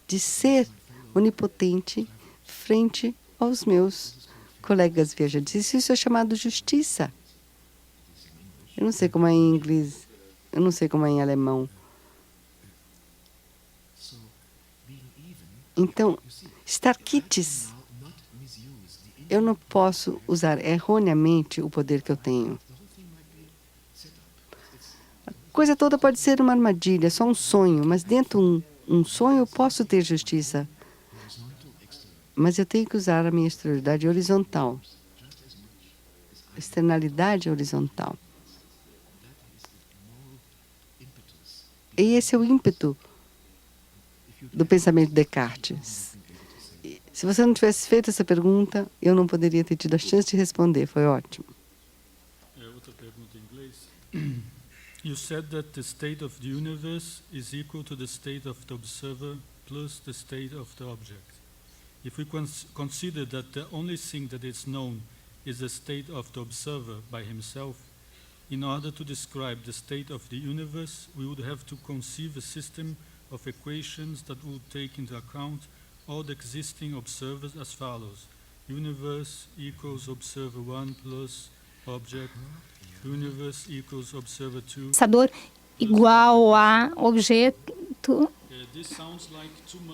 S3: de ser onipotente frente aos meus colegas viajantes. Isso é chamado justiça. Eu não sei como é em inglês, eu não sei como é em alemão. Então, estar quites, eu não posso usar erroneamente o poder que eu tenho. A coisa toda pode ser uma armadilha, só um sonho, mas dentro de um sonho eu posso ter justiça. Mas eu tenho que usar a minha exterioridade horizontal. Externalidade horizontal. E esse é o ímpeto do pensamento de Descartes. Se você não tivesse feito essa pergunta, eu não poderia ter tido a chance de responder. Foi ótimo.
S1: Outra pergunta em inglês. You said that the state of the universe is equal to the state of the observer plus the state of the object. If we consider that the only thing that is known is the state of the observer by himself, in order to describe the state of the universe, we would have to conceive a system of equations that would take into account all the existing observers as follows. Universe equals observer 1 plus object. Universe equals observer 2.
S2: Pensador igual a objeto.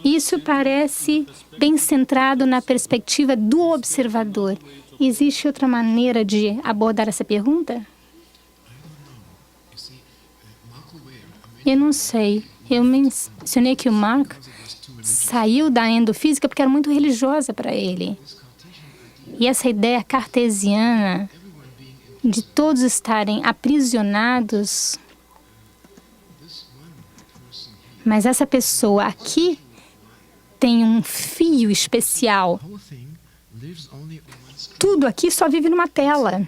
S2: Isso parece bem centrado na perspectiva do observador. Existe outra maneira de abordar essa pergunta? Eu não sei. Eu mencionei que o Mark saiu da endofísica porque era muito religiosa para ele. E essa ideia cartesiana de todos estarem aprisionados. Mas essa pessoa aqui tem um fio especial. Tudo aqui só vive numa tela.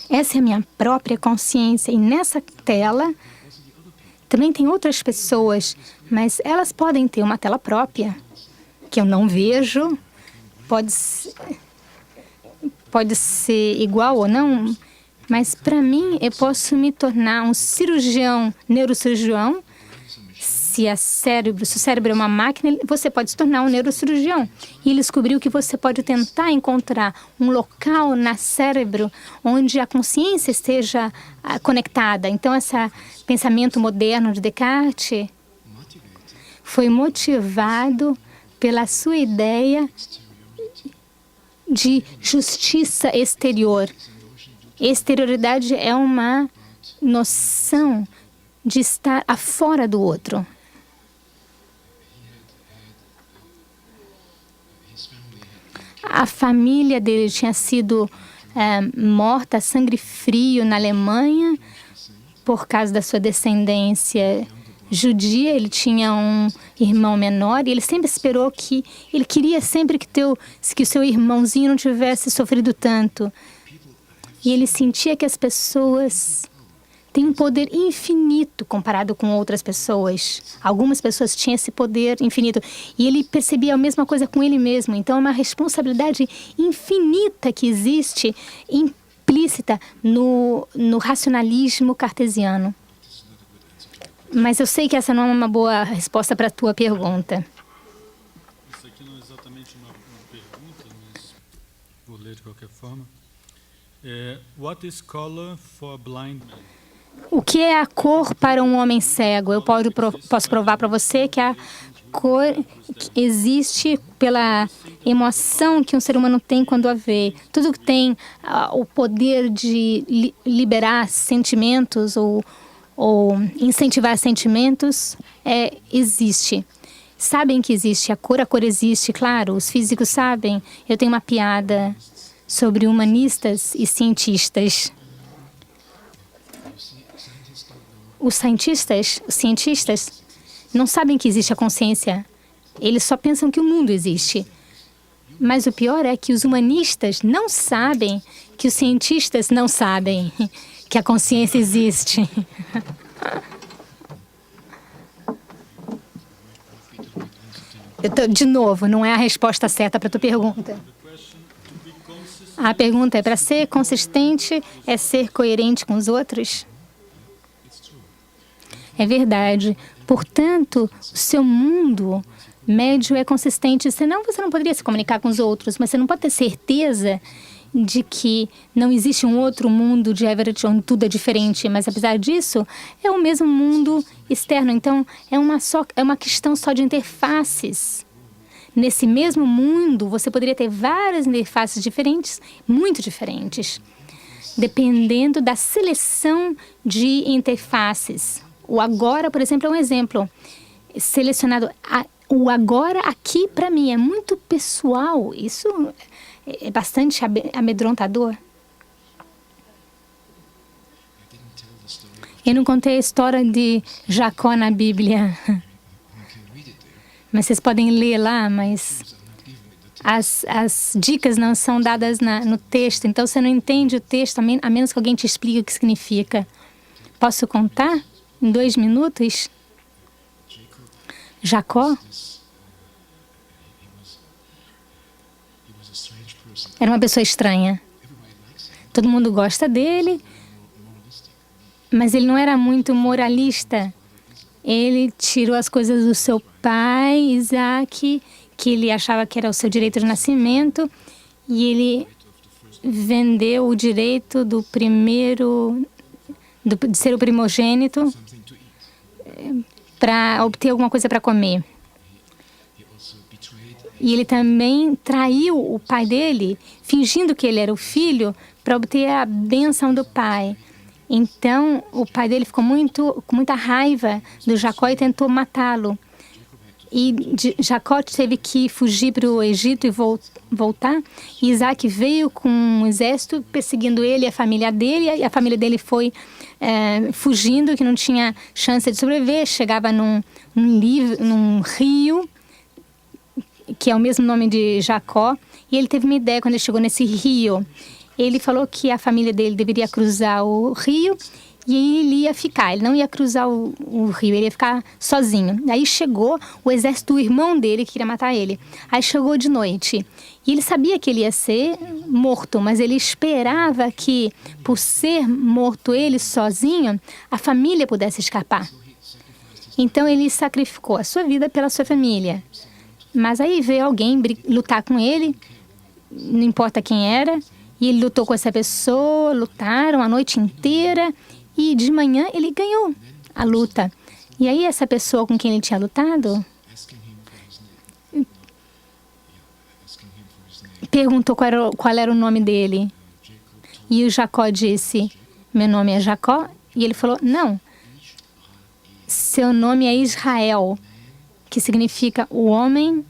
S2: Essa é a minha própria consciência. E nessa tela também tem outras pessoas, mas elas podem ter uma tela própria, que eu não vejo. Pode ser igual ou não, mas para mim eu posso me tornar um cirurgião, neurocirurgião. Se o cérebro é uma máquina, você pode se tornar um neurocirurgião. E ele descobriu que você pode tentar encontrar um local no cérebro onde a consciência esteja conectada. Então, esse pensamento moderno de Descartes foi motivado pela sua ideia de justiça exterior. Exterioridade é uma noção de estar afora do outro. A família dele tinha sido morta a sangue frio na Alemanha por causa da sua descendência judia. Ele tinha um irmão menor e ele sempre esperou que... Ele queria sempre que o seu irmãozinho não tivesse sofrido tanto. E ele sentia que as pessoas têm um poder infinito comparado com outras pessoas. Algumas pessoas tinham esse poder infinito. E ele percebia a mesma coisa com ele mesmo. Então, é uma responsabilidade infinita que existe, implícita no racionalismo cartesiano. Mas eu sei que essa não é uma boa resposta para a tua pergunta.
S1: Isso aqui não é exatamente uma pergunta, mas vou ler de qualquer forma. What is color for a blind man?
S2: O que é a cor para um homem cego? Eu posso provar para você que a cor existe pela emoção que um ser humano tem quando a vê. Tudo que tem o poder de liberar sentimentos ou incentivar sentimentos existe. Sabem que existe a cor existe, claro, os físicos sabem. Eu tenho uma piada sobre humanistas e cientistas. Os cientistas não sabem que existe a consciência. Eles só pensam que o mundo existe. Mas o pior é que os humanistas não sabem que os cientistas não sabem que a consciência existe. De novo, não é a resposta certa para a tua pergunta. A pergunta é: para ser consistente, é ser coerente com os outros? É verdade. Portanto, o seu mundo médio é consistente, senão você não poderia se comunicar com os outros, mas você não pode ter certeza de que não existe um outro mundo de Everett onde tudo é diferente, mas apesar disso, é o mesmo mundo externo. Então, é uma questão só de interfaces. Nesse mesmo mundo, você poderia ter várias interfaces diferentes, muito diferentes, dependendo da seleção de interfaces. O agora, por exemplo, é um exemplo. Selecionado. O agora aqui, para mim, é muito pessoal. Isso é bastante amedrontador. Eu não contei a história de Jacó na Bíblia. Mas vocês podem ler lá, mas as dicas não são dadas no texto. Então, você não entende o texto, a menos que alguém te explique o que significa. Posso contar em 2 minutos? Jacó era uma pessoa estranha. Todo mundo gosta dele, mas ele não era muito moralista. Ele tirou as coisas do seu pai, Isaac, que ele achava que era o seu direito de nascimento, e ele vendeu o direito de ser o primogênito para obter alguma coisa para comer. E ele também traiu o pai dele, fingindo que ele era o filho, para obter a bênção do pai. Então, o pai dele ficou com muita raiva do Jacó e tentou matá-lo. E Jacó teve que fugir para o Egito e voltar. E Isaac veio com um exército perseguindo ele e a família dele. E a família dele foi fugindo, que não tinha chance de sobreviver. Chegava num rio, que é o mesmo nome de Jacó. E ele teve uma ideia quando ele chegou nesse rio. Ele falou que a família dele deveria cruzar o rio e ele ia ficar. Ele não ia cruzar o rio, ele ia ficar sozinho. Aí chegou o exército do irmão dele, que queria matar ele. Aí chegou de noite. E ele sabia que ele ia ser morto, mas ele esperava que, por ser morto ele sozinho, a família pudesse escapar. Então ele sacrificou a sua vida pela sua família. Mas aí veio alguém lutar com ele, não importa quem era, e ele lutou com essa pessoa, lutaram a noite inteira, e de manhã ele ganhou a luta. E aí essa pessoa com quem ele tinha lutado perguntou qual era o nome dele. E o Jacó disse, meu nome é Jacó. E ele falou, não, seu nome é Israel, que significa o homem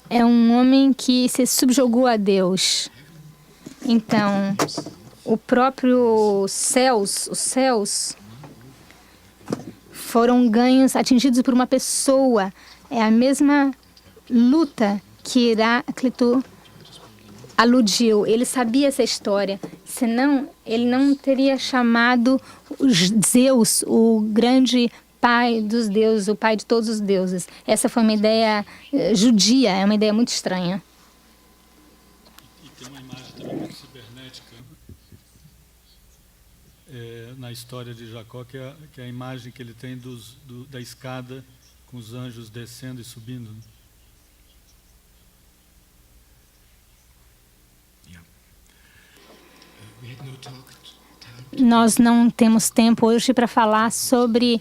S2: é um homem que se subjugou a Deus. Então, os céus foram ganhos, atingidos por uma pessoa. É a mesma luta que Heráclito aludiu. Ele sabia essa história. Senão, ele não teria chamado Zeus, o grande pai dos deuses, o pai de todos os deuses. Essa foi uma ideia judia, é uma ideia muito estranha.
S1: E tem uma imagem também muito cibernética na história de Jacó, que é a imagem que ele tem da escada com os anjos descendo e subindo.
S2: Nós não temos tempo hoje para falar sobre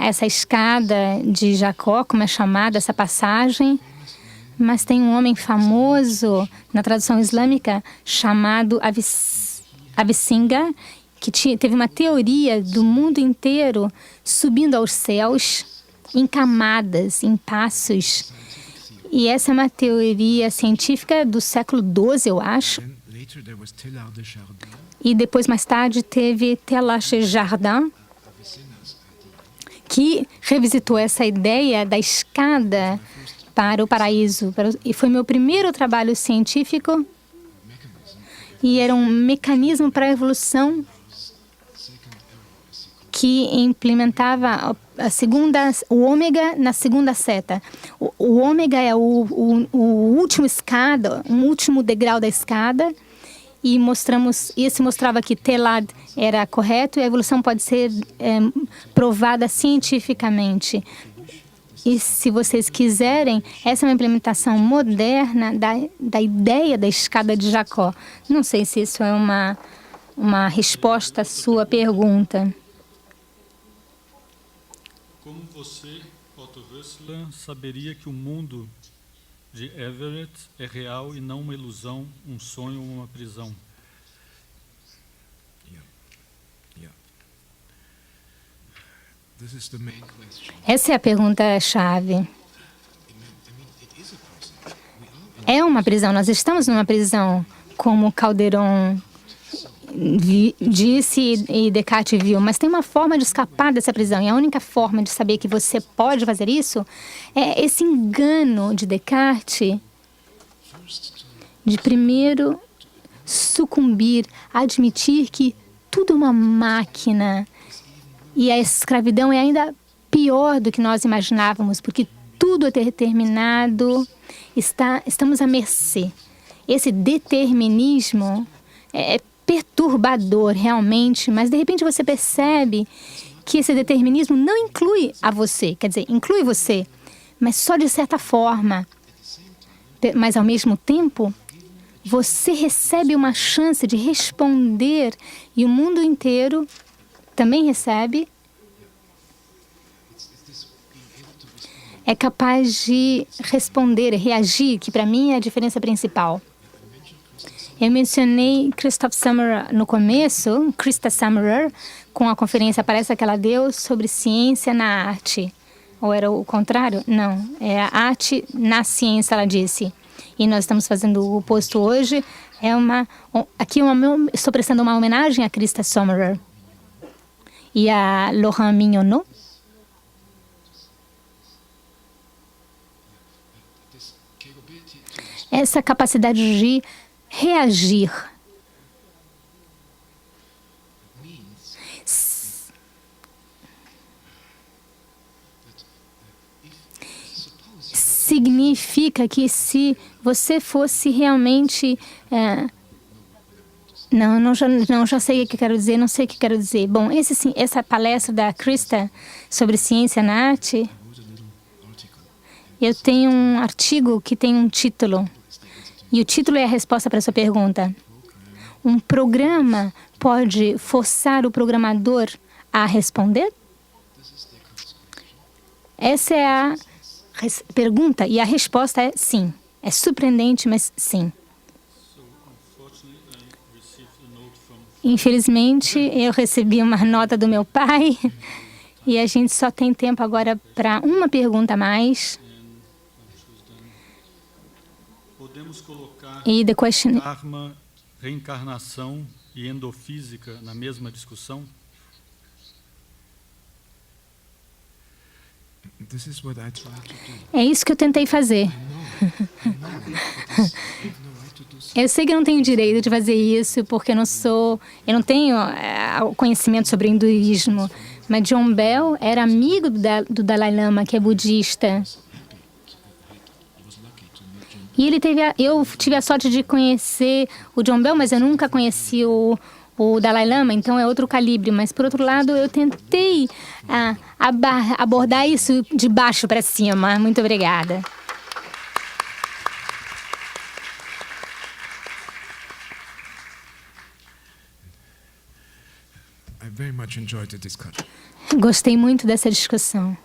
S2: essa escada de Jacó, como é chamada essa passagem, mas tem um homem famoso na tradução islâmica chamado Avicenna, que teve uma teoria do mundo inteiro subindo aos céus em camadas, em passos. E essa é uma teoria científica do século XII, eu acho. E depois, mais tarde, teve Teilhard de Chardin, que revisitou essa ideia da escada para o paraíso. E foi meu primeiro trabalho científico. E era um mecanismo para a evolução que implementava o ômega na segunda seta. O ômega é o último escada, um último degrau da escada. e esse mostrava que Telad era correto e a evolução pode ser provada cientificamente. E se vocês quiserem, essa é uma implementação moderna da ideia da escada de Jacó. Não sei se isso é uma resposta à sua pergunta.
S1: Como você, Otto Rössler, saberia que o mundo de Everett é real e não uma ilusão, um sonho ou uma prisão?
S2: Essa é a pergunta-chave. É uma prisão, nós estamos numa prisão, como Calderon disse e Descartes viu, mas tem uma forma de escapar dessa prisão, e a única forma de saber que você pode fazer isso é esse engano de Descartes de primeiro sucumbir, admitir que tudo é uma máquina. E a escravidão é ainda pior do que nós imaginávamos, porque tudo é determinado, estamos à mercê. Esse determinismo é perturbador realmente, mas de repente você percebe que esse determinismo não inclui a você, quer dizer, inclui você, mas só de certa forma. Mas ao mesmo tempo, você recebe uma chance de responder e o mundo inteiro também recebe, é capaz de responder, reagir, que para mim é a diferença principal. Eu mencionei Christoph Summerer no começo, Christa Summerer, com a conferência palestra que ela deu sobre ciência na arte. Ou era o contrário? Não, é a arte na ciência, ela disse. E nós estamos fazendo o posto hoje. Estou prestando uma homenagem a Christa Summerer e a Laurent Mignonneau. Essa capacidade de reagir. Significa que se você fosse realmente... já sei o que quero dizer, não sei o que quero dizer. Bom, essa palestra da Christa sobre ciência na arte, eu tenho um artigo que tem um título. E o título é a resposta para a sua pergunta. Um programa pode forçar o programador a responder? Essa é a pergunta e a resposta é sim. É surpreendente, mas sim. Infelizmente, eu recebi uma nota do meu pai e a gente só tem tempo agora para uma pergunta a mais.
S1: Podemos colocar
S2: E the question...
S1: karma, reencarnação e endofísica na mesma discussão?
S2: É isso que eu tentei fazer. Eu sei que eu não tenho direito de fazer isso, porque eu não tenho o conhecimento sobre o hinduísmo. Mas John Bell era amigo do Dalai Lama, que é budista. E eu tive a sorte de conhecer o John Bell, mas eu nunca conheci o Dalai Lama, então é outro calibre. Mas, por outro lado, eu tentei abordar isso de baixo para cima. Muito obrigada. Gostei muito dessa discussão.